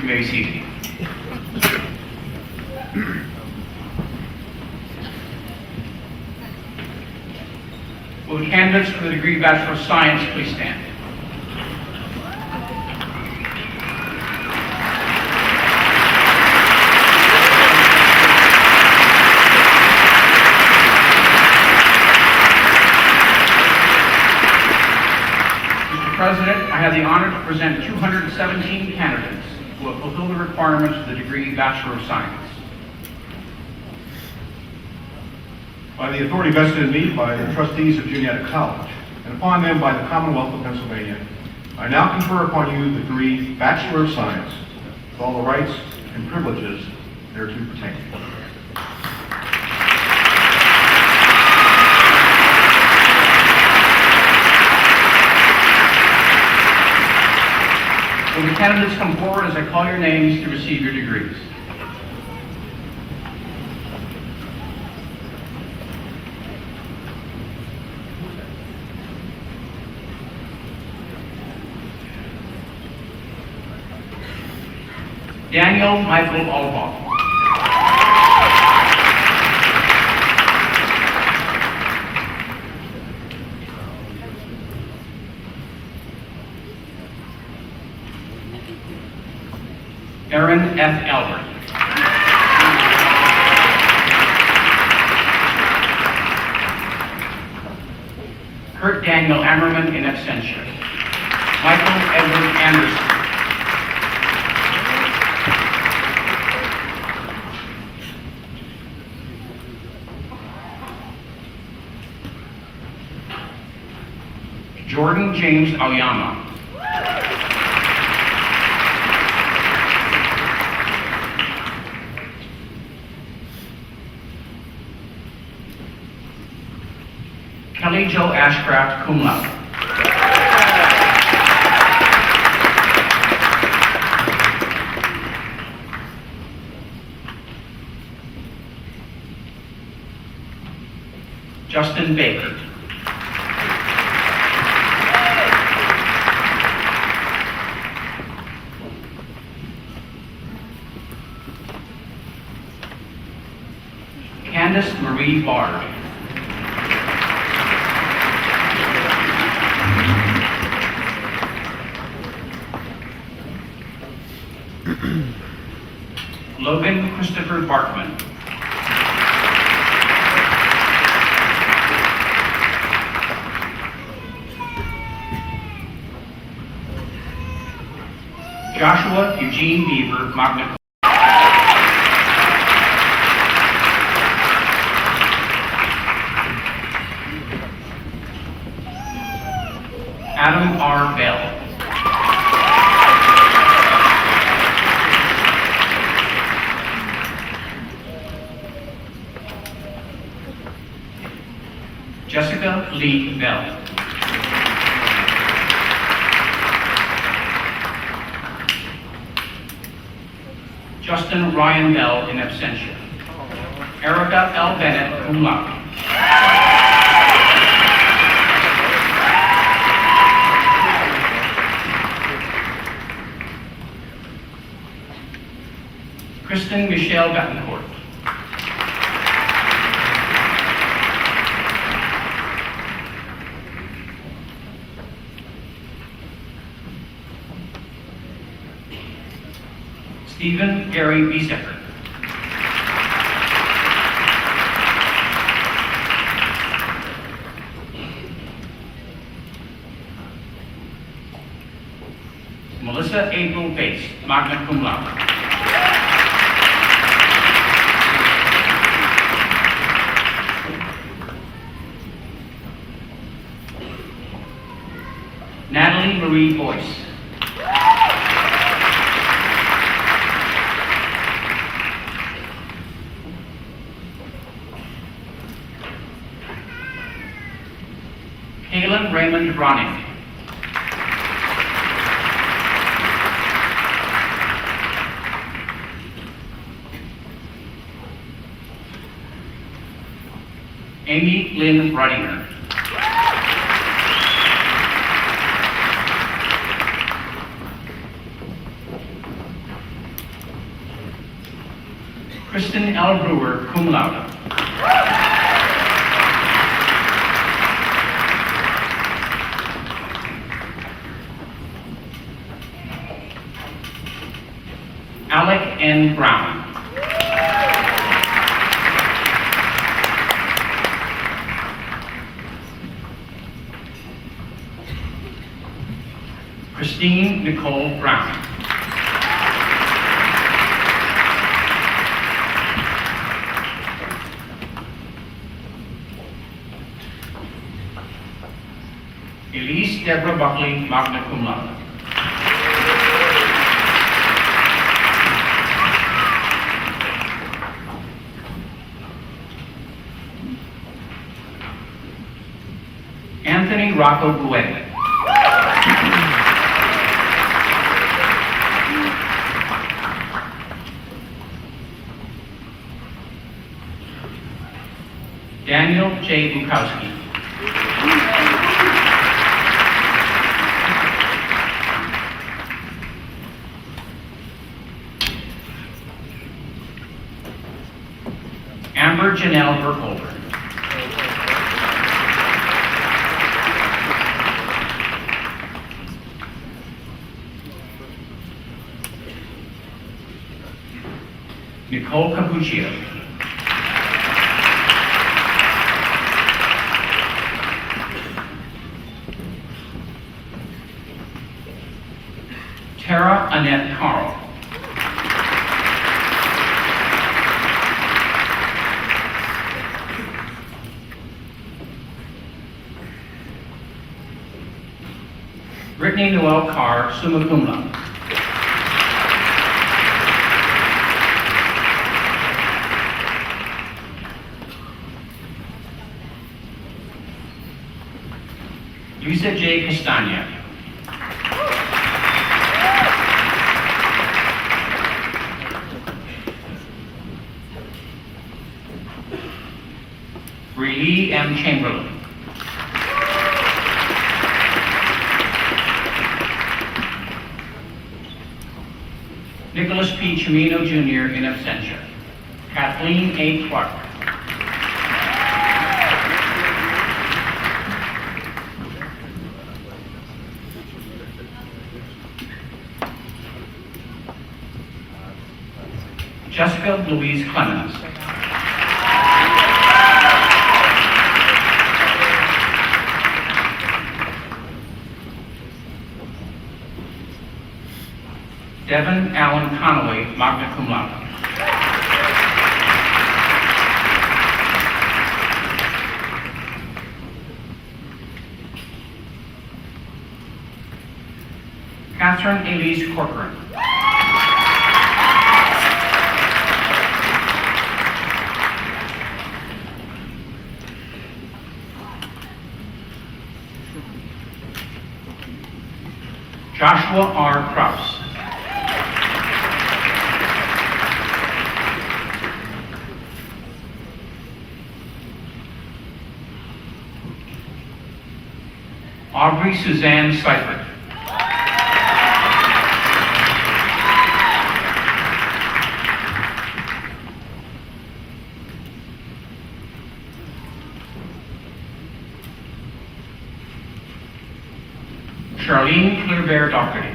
You may be seated. Will the candidates for the degree Bachelor of Science please stand? Mr. President, I have the honor to present 217 candidates who will fulfill the requirements of the degree Bachelor of Science. By the authority vested in me by the trustees of Juniata College, and upon them by the Commonwealth of Pennsylvania, I now confer upon you the degree Bachelor of Science, with all the rights and privileges thereto pertain. Will the candidates come forward as I call your names to receive your degrees? Daniel Michael Albaugh. Aaron F. Albert. Kurt Daniel Ammerman in absentia. Michael Edward Anderson. Jordan James Aoyama. Kelly Jo Ashcraft, cum laude. Justin Baker. Candace Marie Bard. Logan Christopher Barkman. Joshua Eugene Beaver, magna cum Adam R. Bell. Jessica Lee Bell. Justin Ryan Bell in absentia. Erica L. Bennett, cum laude. Kristen Michelle Betancourt. Stephen Gary Biesecker. Melissa April Bates, magna cum laude. Natalie Marie Boyce. Kalen Raymond Ronning. Amy Lynn Ruddinger. Kristen L. Brewer, cum laude. Alec N. Brown. Christine Nicole Brown. Elise Deborah Buckley, magna cum laude. Anthony Rocco Guede. Daniel J. Bukowski. Amber Janelle Burkholder. Nicole Capuccio. Tara Annette Carl. Brittany Noel Carr, summa cum laude. Lisa J. Castagna. Lee M. Chamberlain. Nicholas P. Chimino Jr. in absentia. Kathleen A. Clark. Jessica Louise Clemens. Devin Allen Connolly, magna cum laude. Catherine Elise Corcoran. Joshua R. Kraus. Aubrey Suzanne Seifert. Charlene Clearbear Doherty.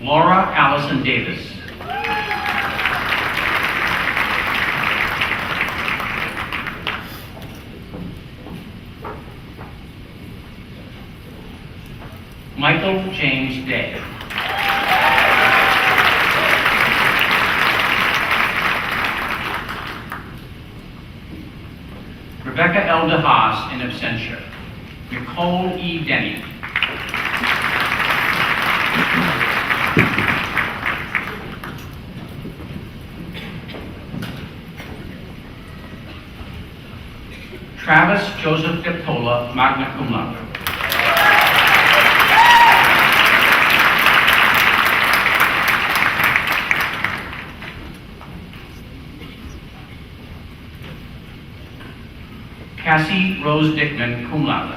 Laura Allison Davis. Michael James Day. Rebecca L. DeHaas in absentia. Nicole E. Denny. Travis Joseph Deptola, magna cum laude. Cassie Rose Dickman, cum laude.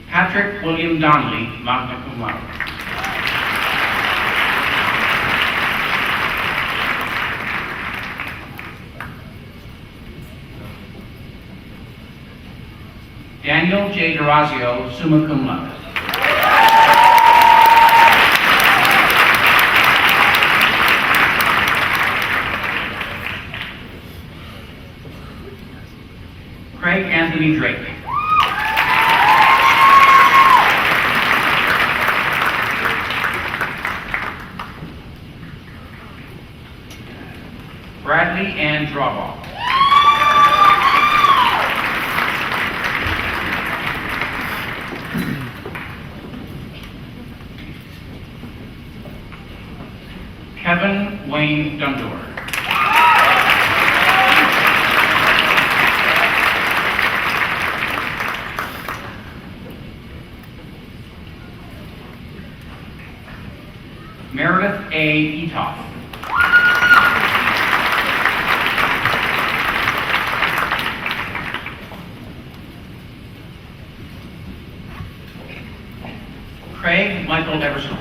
Patrick William Donnelly, magna cum laude. Daniel J. D'Orazio, summa cum laude. Craig Anthony Drake. Bradley Ann Drawbaugh. Kevin Wayne Dundor. Meredith A. Etoff. Craig Michael Eversole.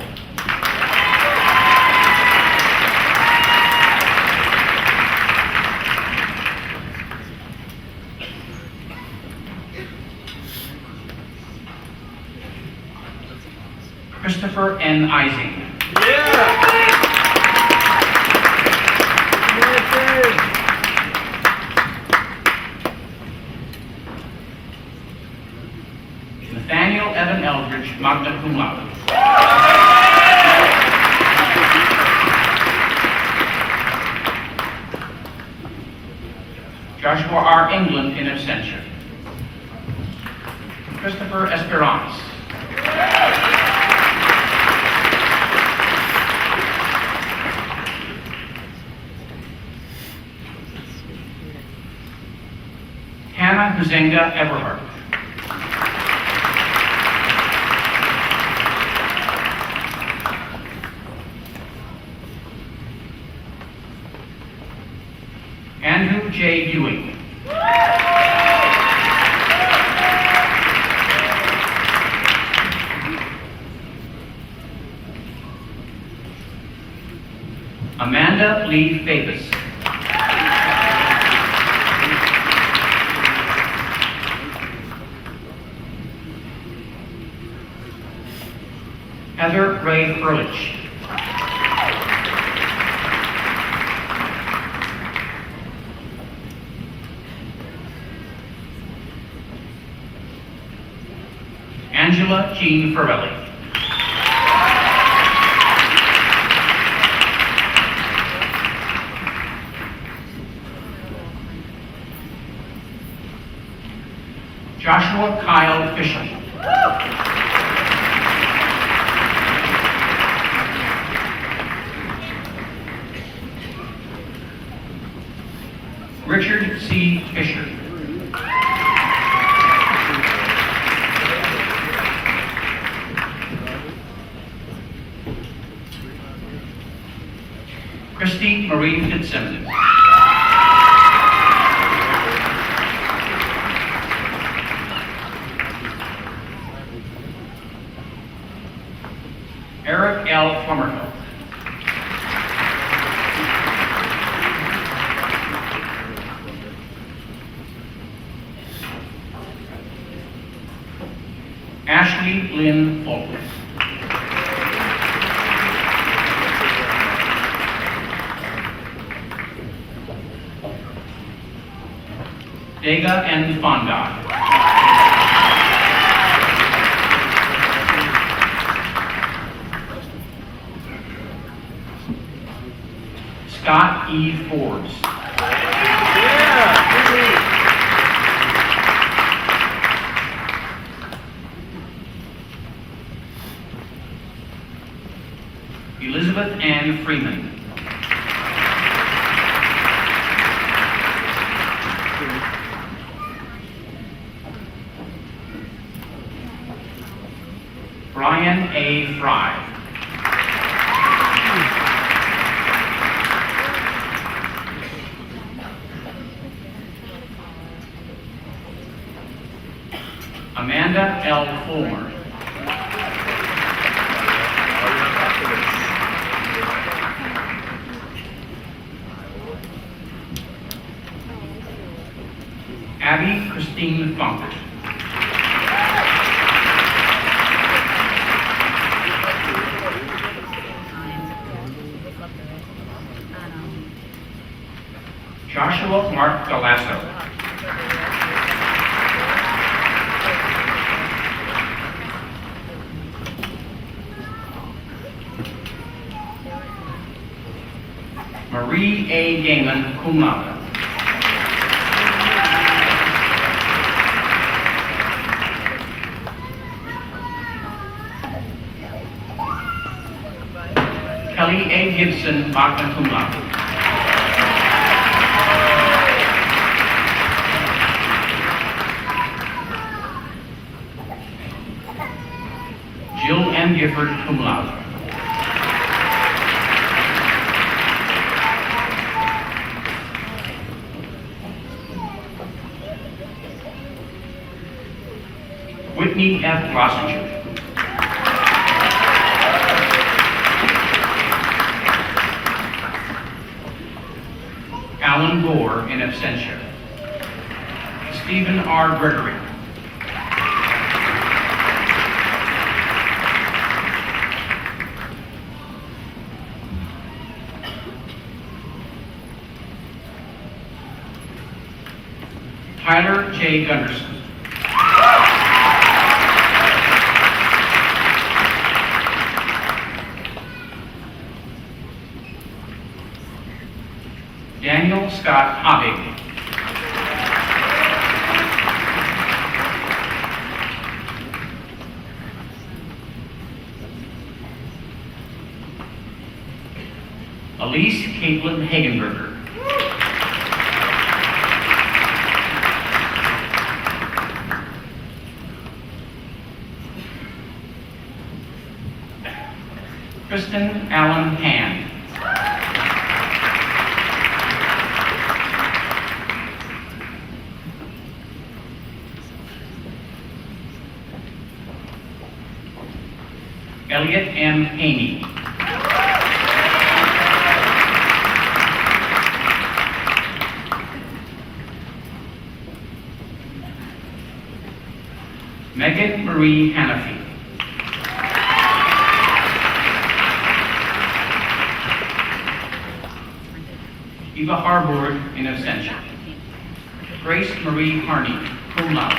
Christopher N. Ising. Nathaniel Evan Eldridge, magna cum laude. Joshua R. England in absentia. Christopher Esperance. Hannah Huzenga Everhart. Andrew J. Ewing. Amanda Lee Fabus. Heather Ray Ehrlich. Angela Jean Farrelly. Joshua Kyle Fisher. Richard C. Fisher. Christy Marie Fitzsimmons. Eric L. Plummerfeld. Ashley Lynn Faulkner. Dega N. Fonda. Scott E. Forbes. Elizabeth Ann Freeman. Brian A. Fry. Amanda L. Fulmer. Abby Christine Funk. Joshua Mark Galasso. Marie A. Gaiman, cum laude. Kelly A. Gibson, magna cum laude. Jill M. Gifford, cum laude. Whitney F. Rossinger. Alan Gore in absentia. Stephen R. Gregory. Tyler J. Gunderson. Daniel Scott Hobbing. Elise Caitlin Hagenberger. Kristen Allen Hand. Elliot M. Haney. Megan Marie Hannafy. Eva Harburg in absentia. Grace Marie Harney, cum laude.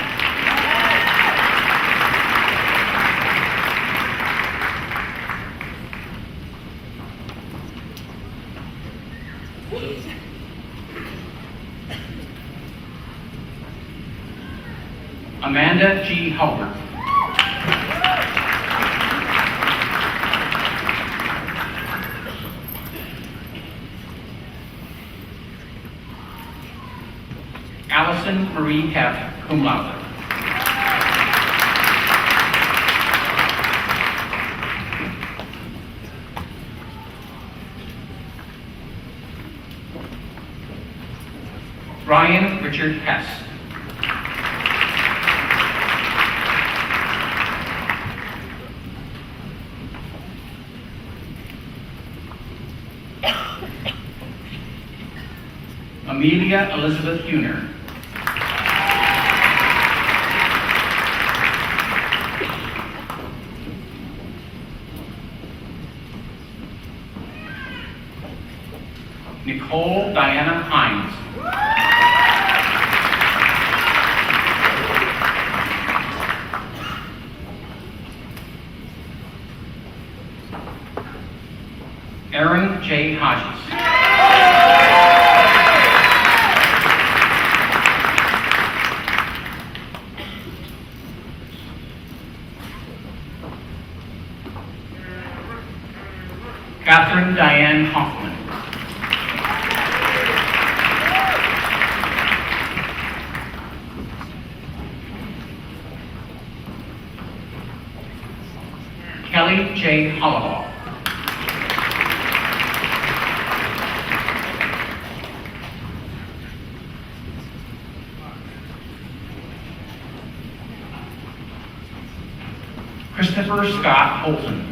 Amanda G. Halbert. Allison Marie Heff, cum laude. Ryan Richard Hess. Amelia Elizabeth Huner. Nicole Diana Hines. Aaron J. Hodges. Catherine Diane Hoffman. Kelly J. Hollabaugh. Christopher Scott Holton.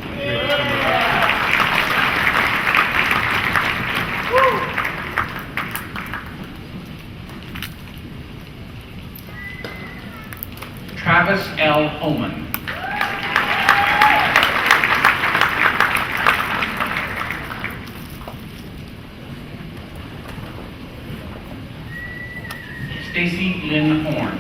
Travis L. Holman. Stacy Lynn Horn.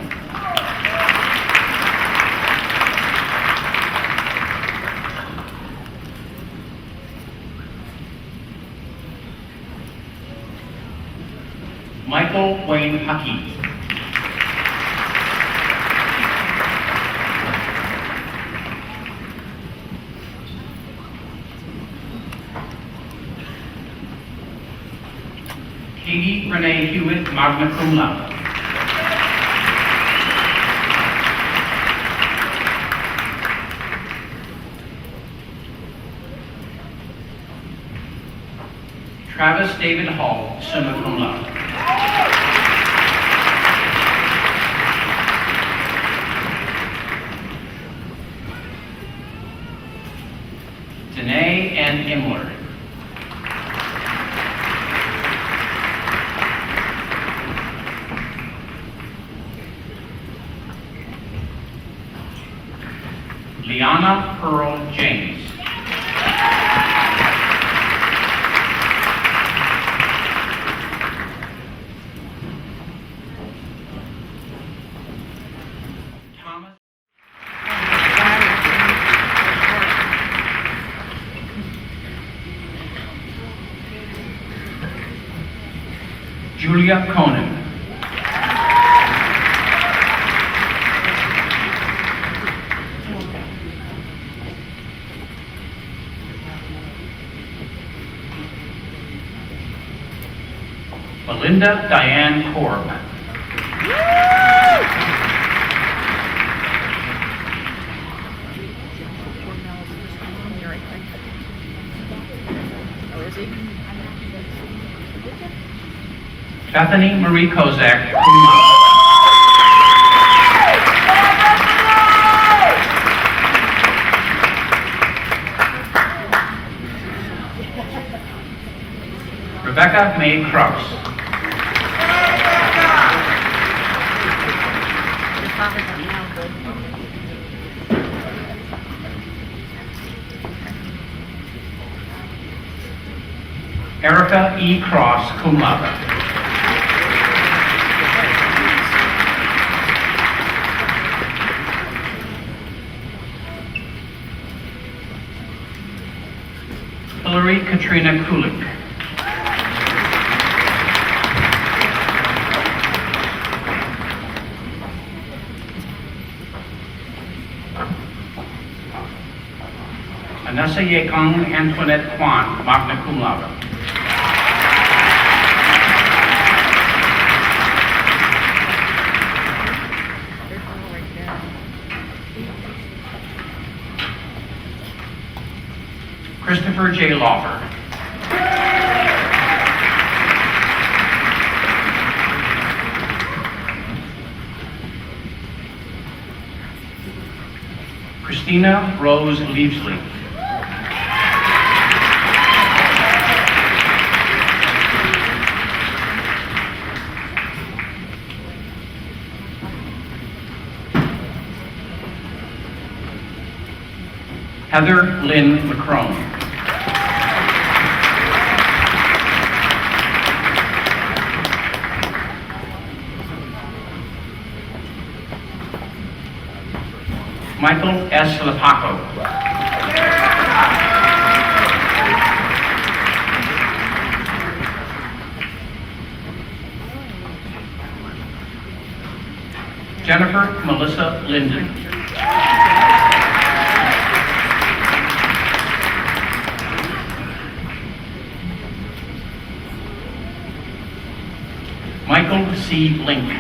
Michael Wayne Huckey. Katie Renee Hewitt, magna cum laude. Travis David Hall, summa cum laude. Danae N. Imler. Liana Pearl James. Thomas Julia Conan. Linda Diane Korb. Bethany Marie Kozak, cum laude. Rebecca May Kraus. Erica E. Cross, cum laude. Hillary Katrina Kulik. Anessa Yekong Antoinette Kwan, magna cum laude. Christopher J. Lawfer. Christina Rose Leavesley. Heather Lynn McCrone. Michael S. Lapaco. Jennifer Melissa Linden. Michael C. Link.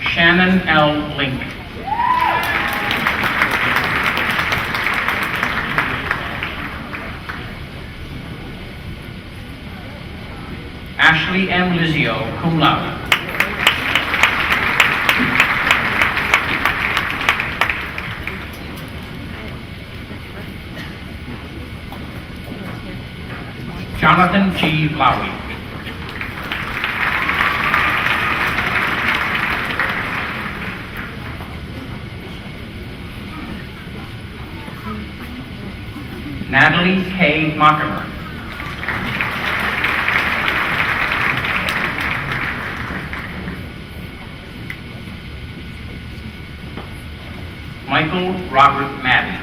Shannon L. Link. Ashley M. Lizio, cum laude. Jonathan G. Lowy. Natalie K. Mockimer. Michael Robert Madden.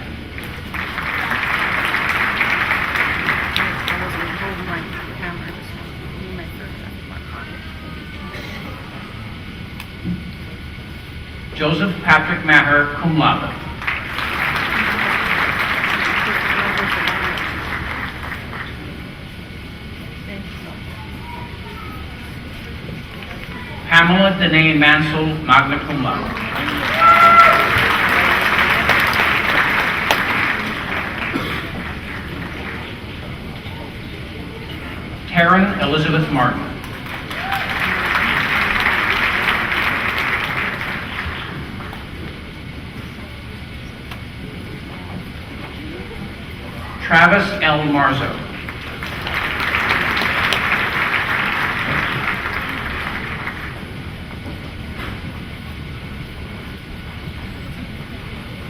Joseph Patrick Maher, cum laude. Pamela Danae Mansell, magna cum laude. Taryn Elizabeth Martin. Travis L. Marzo.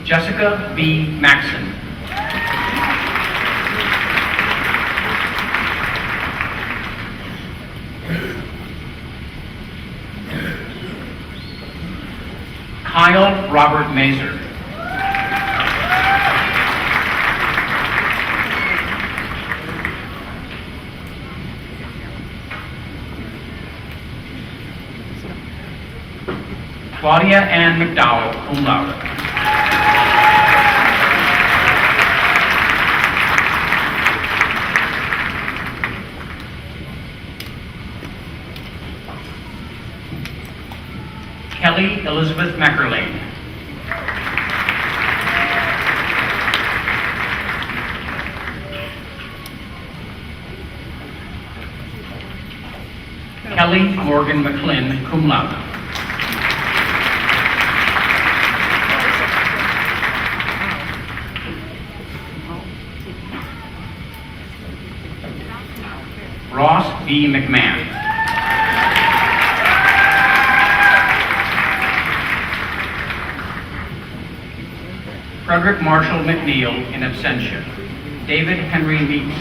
Jessica B. Maxson. Kyle Robert Mazer. Claudia Ann McDowell, cum laude. Kelly Elizabeth Meckerlane. Kelly Morgan McClin, cum laude. Ross B. McMahon. Frederick Marshall McNeil in absentia. David Henry Meeks.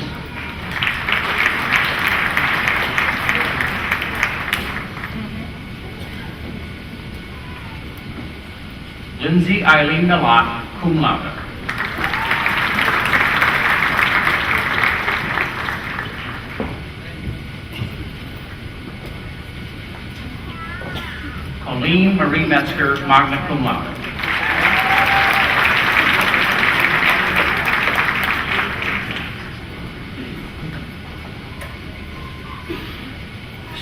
Lindsay Eileen Millat, cum laude. Colleen Marie Metzger, magna cum laude.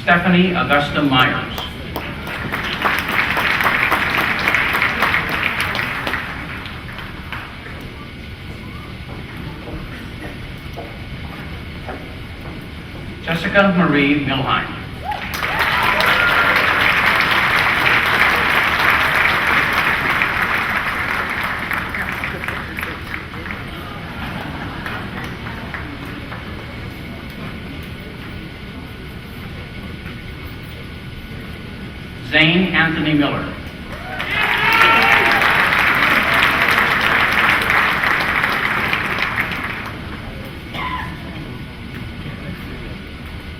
Stephanie Augusta Myers. Jessica Marie Milheim. Zane Anthony Miller.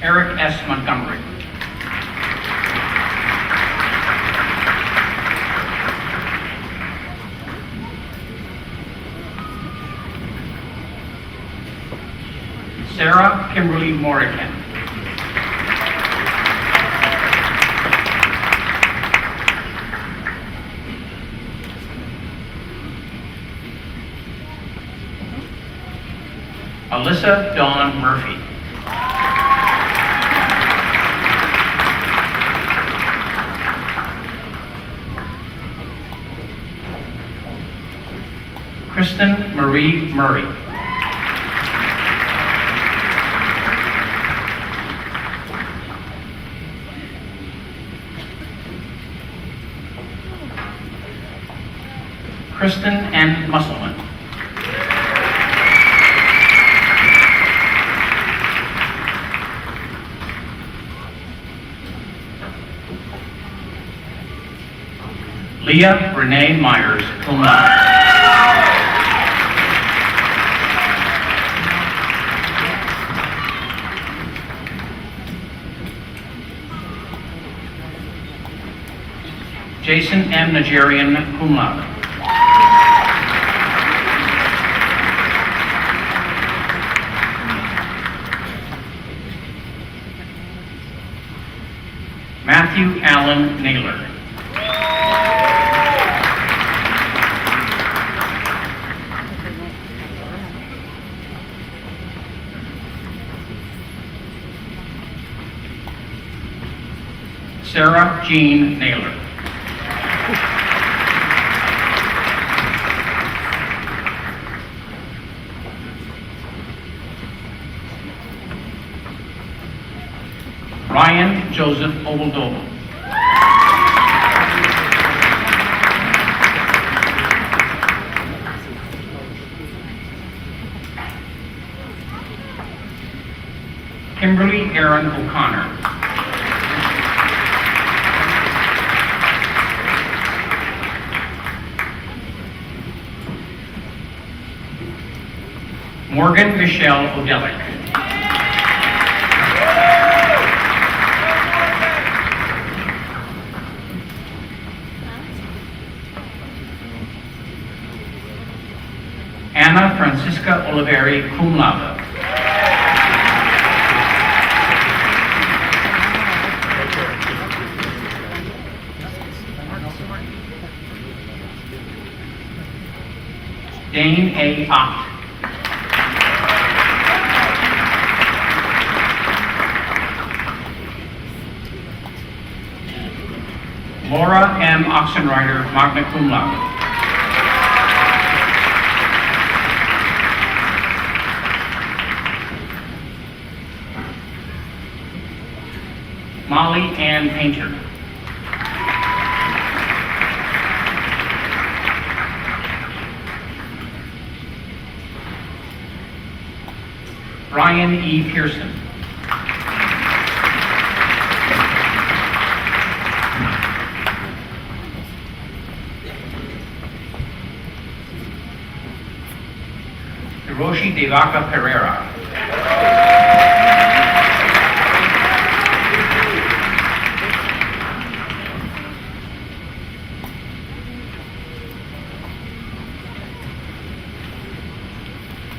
Eric S. Montgomery. Sarah Kimberly Morrigan. Alyssa Dawn Murphy. Kristen Marie Murray. Kristen N. Musselman. Leah Renee Myers, cum laude. Jason M. Nigerian, cum laude. Matthew Allen Naylor. Sarah Jean Naylor. Ryan Joseph Ovaldoval. Kimberly Aaron O'Connor. Morgan Michelle Odelic. Anna Francisca Oliveri, cum laude. Dane A. Ott. Laura M. Oxenreider, magna cum laude. Molly Ann Painter. Brian E. Pearson. Hiroshi Devaka Pereira.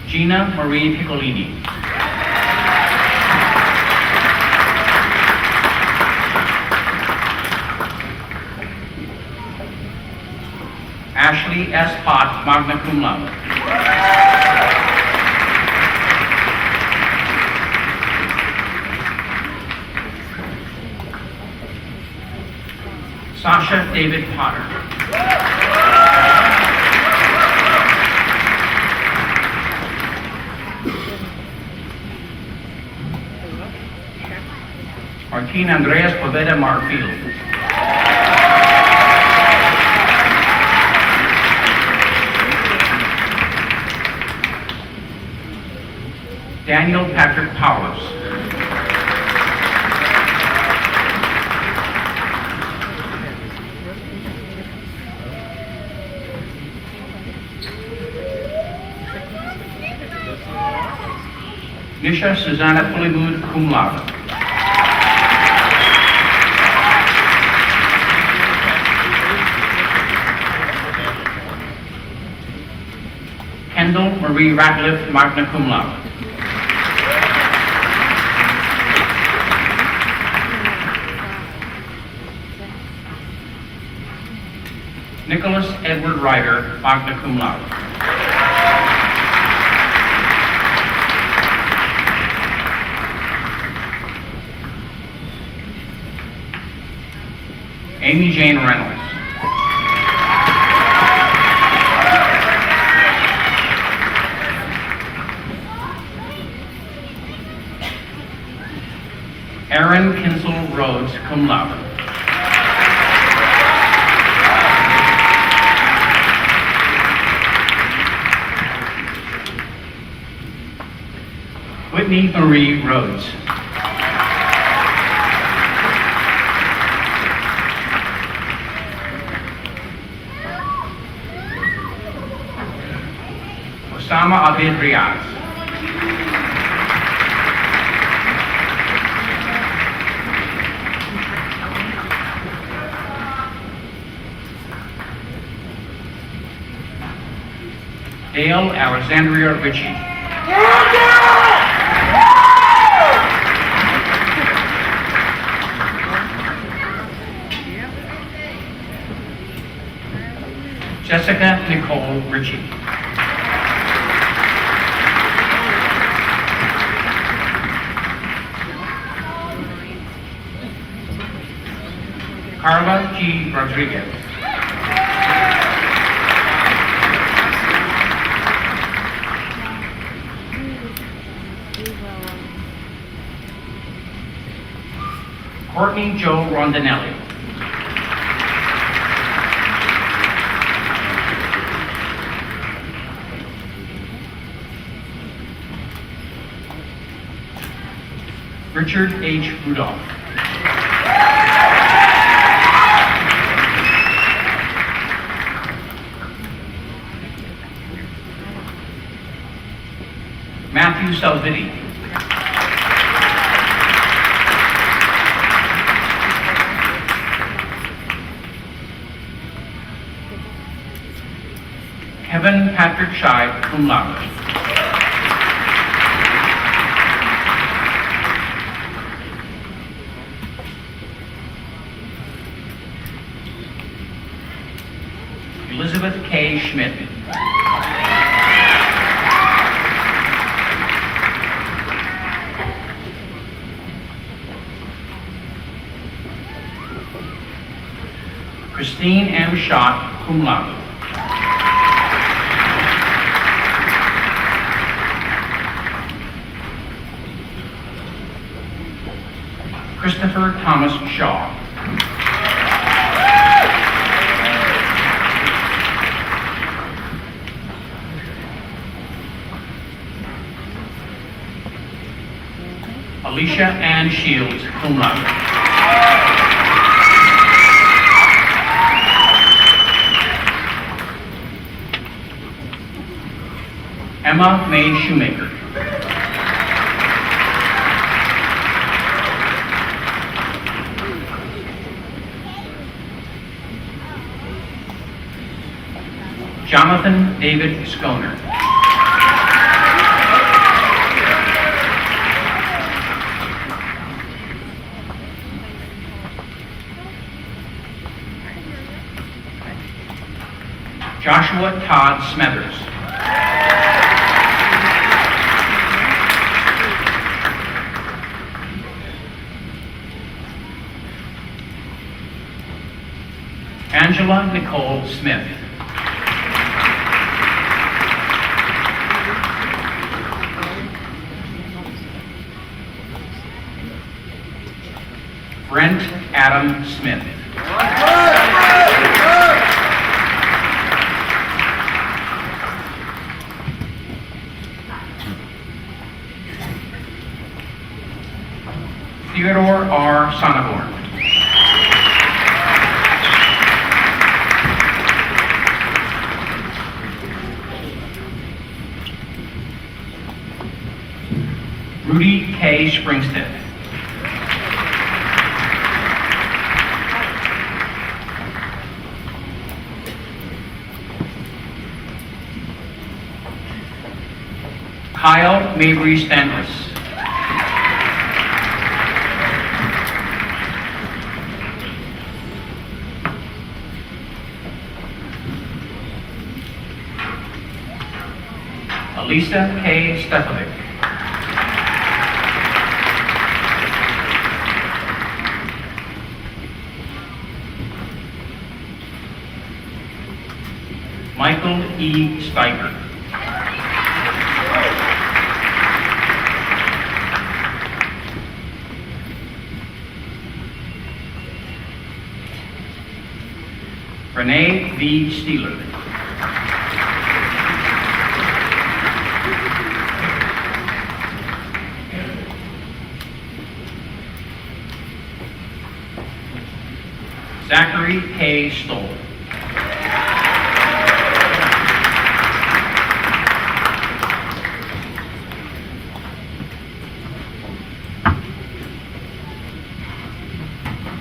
Gina Marie Piccolini. Ashley S. Pott, magna cum laude. Sasha David Potter. Martin Andreas Poveda Marfield. Daniel Patrick Powers. Nisha Susanna Pulimud, cum laude. Kendall Marie Ratliff, magna cum laude. Nicholas Edward Ryder, magna cum laude. Amy Jane Reynolds. Aaron Kinsel Rhodes, cum laude. Whitney Marie Rhodes. Osama Abid Riaz. Dale Alexandria Ritchie. Jessica Nicole Ritchie. Carla G. Rodriguez. Courtney Jo Rondinelli. Richard H. Rudolph. Matthew Salvini. Kevin Patrick Scheid, cum laude. Elizabeth K. Schmidt. Christine M. Schott, cum laude. Christopher Thomas Shaw. Alicia Ann Shields, cum laude. Emma Mae Shoemaker. Jonathan David Skoner. Joshua Todd Smethers. Angela Nicole Smith. Brent Adam Smith. Theodore R. Sonneborn. Rudy K. Springstead. Kyle Mabry Stanlis. Lisa K. Stefovic. Michael E. Steiger. Renee V. Steeler. Zachary K. Stoll.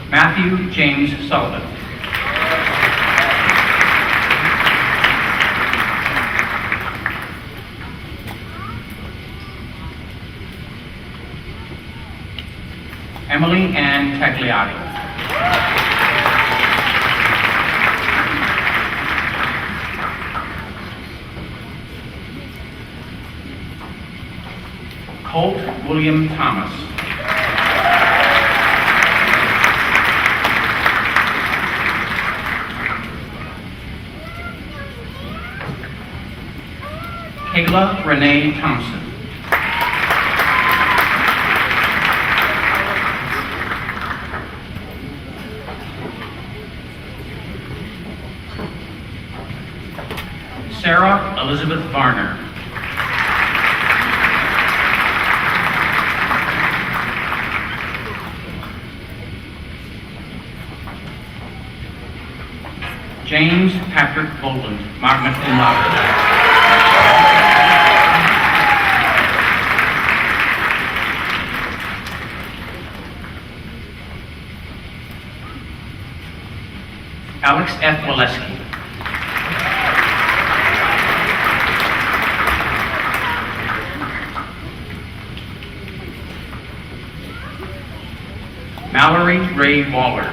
Matthew James Sullivan. Emily Ann Tagliati. Colt William Thomas. Kayla Renee Thompson. Sarah Elizabeth Varner. James Patrick Boland, magna cum laude. Alex F. Waleski. Mallory Ray Waller.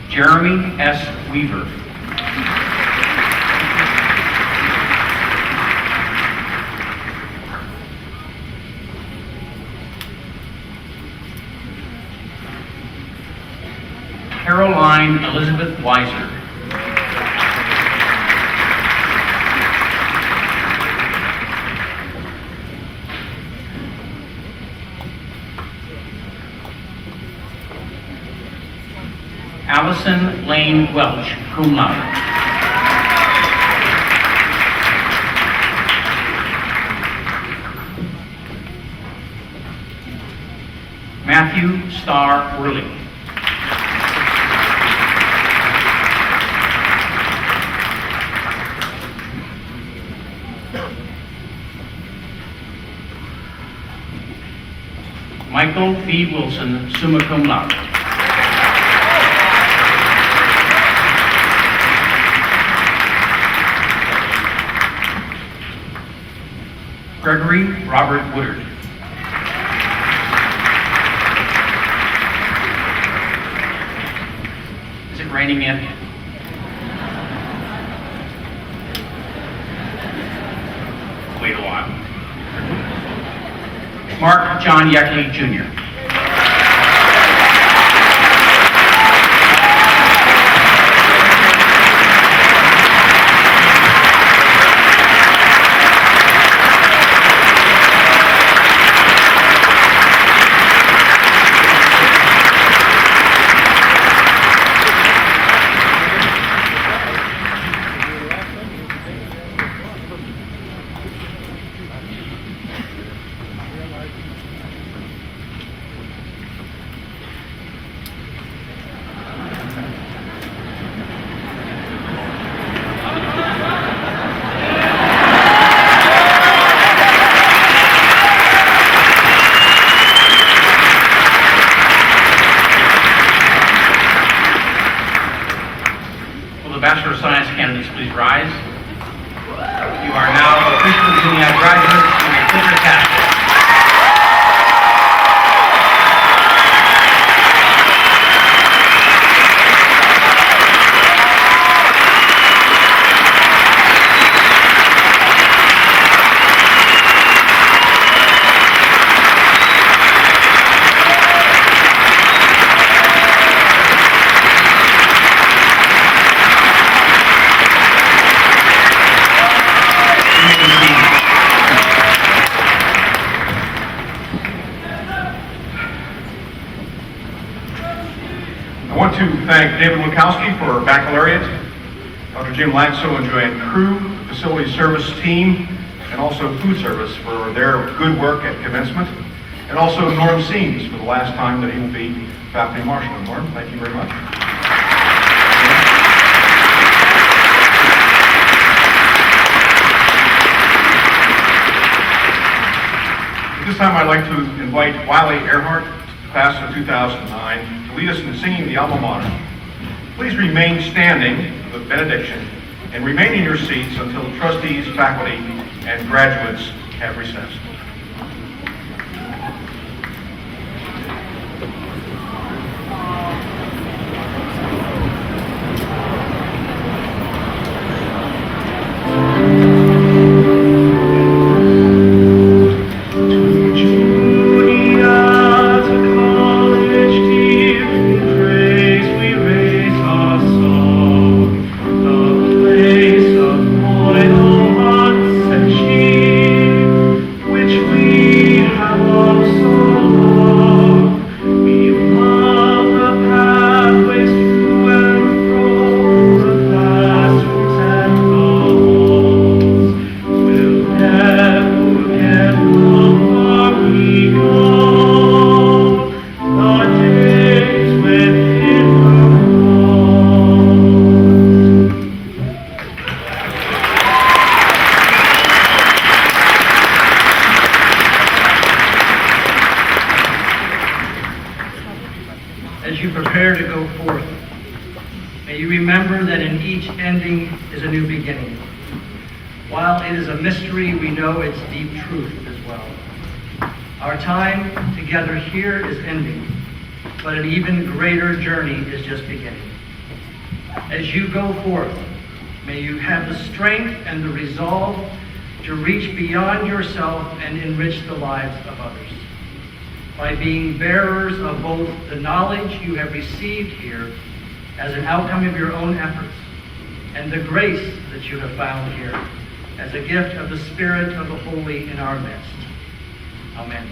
Jeremy S. Weaver. Elizabeth Weiser. Allison Lane Welch, cum laude. Matthew Starr Worley. Michael B. Wilson, summa cum laude. Gregory Robert Woodard. Is it raining yet? Wait a while. Mark John Yeckley, Jr. Bachelor of Science candidates, please rise. You are now official Juniata graduates. You may take your caps. I want to thank David Lukowski for baccalaureate, Dr. Jim Laxo and Joanne Crew, facility service team, and also food service for their good work at commencement, and also Norm Seams for the last time that he will be faculty marshal. Norm, thank you very much. At this time, I'd like to invite Wiley Earhart, class of 2009, to lead us in singing the alma mater. Please remain standing for the benediction and remain in your seats until trustees, faculty, and graduates have recessed. As you prepare to go forth, may you remember that in each ending is a new beginning. While it is a mystery, we know its deep truth as well. Our time together here is ending, but an even greater journey is just beginning. As you go forth, may you have the strength and the resolve to reach beyond yourself and enrich the lives of others. By being bearers of both the knowledge you have received here as an outcome of your own efforts, and the grace that you have found here as a gift of the Spirit of the Holy in our midst. Amen.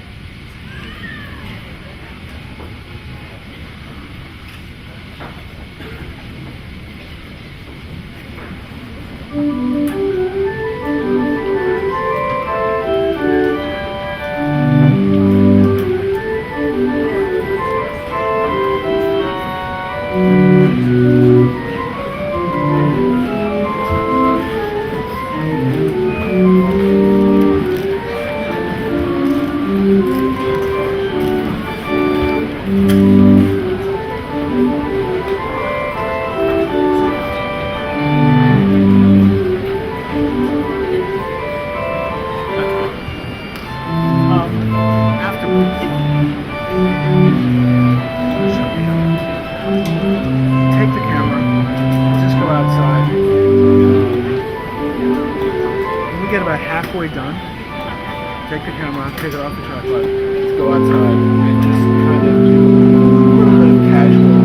Take the camera, just go outside. When we get about halfway done, take the camera, take it off the tripod, just go outside and just kind of do a little bit of casual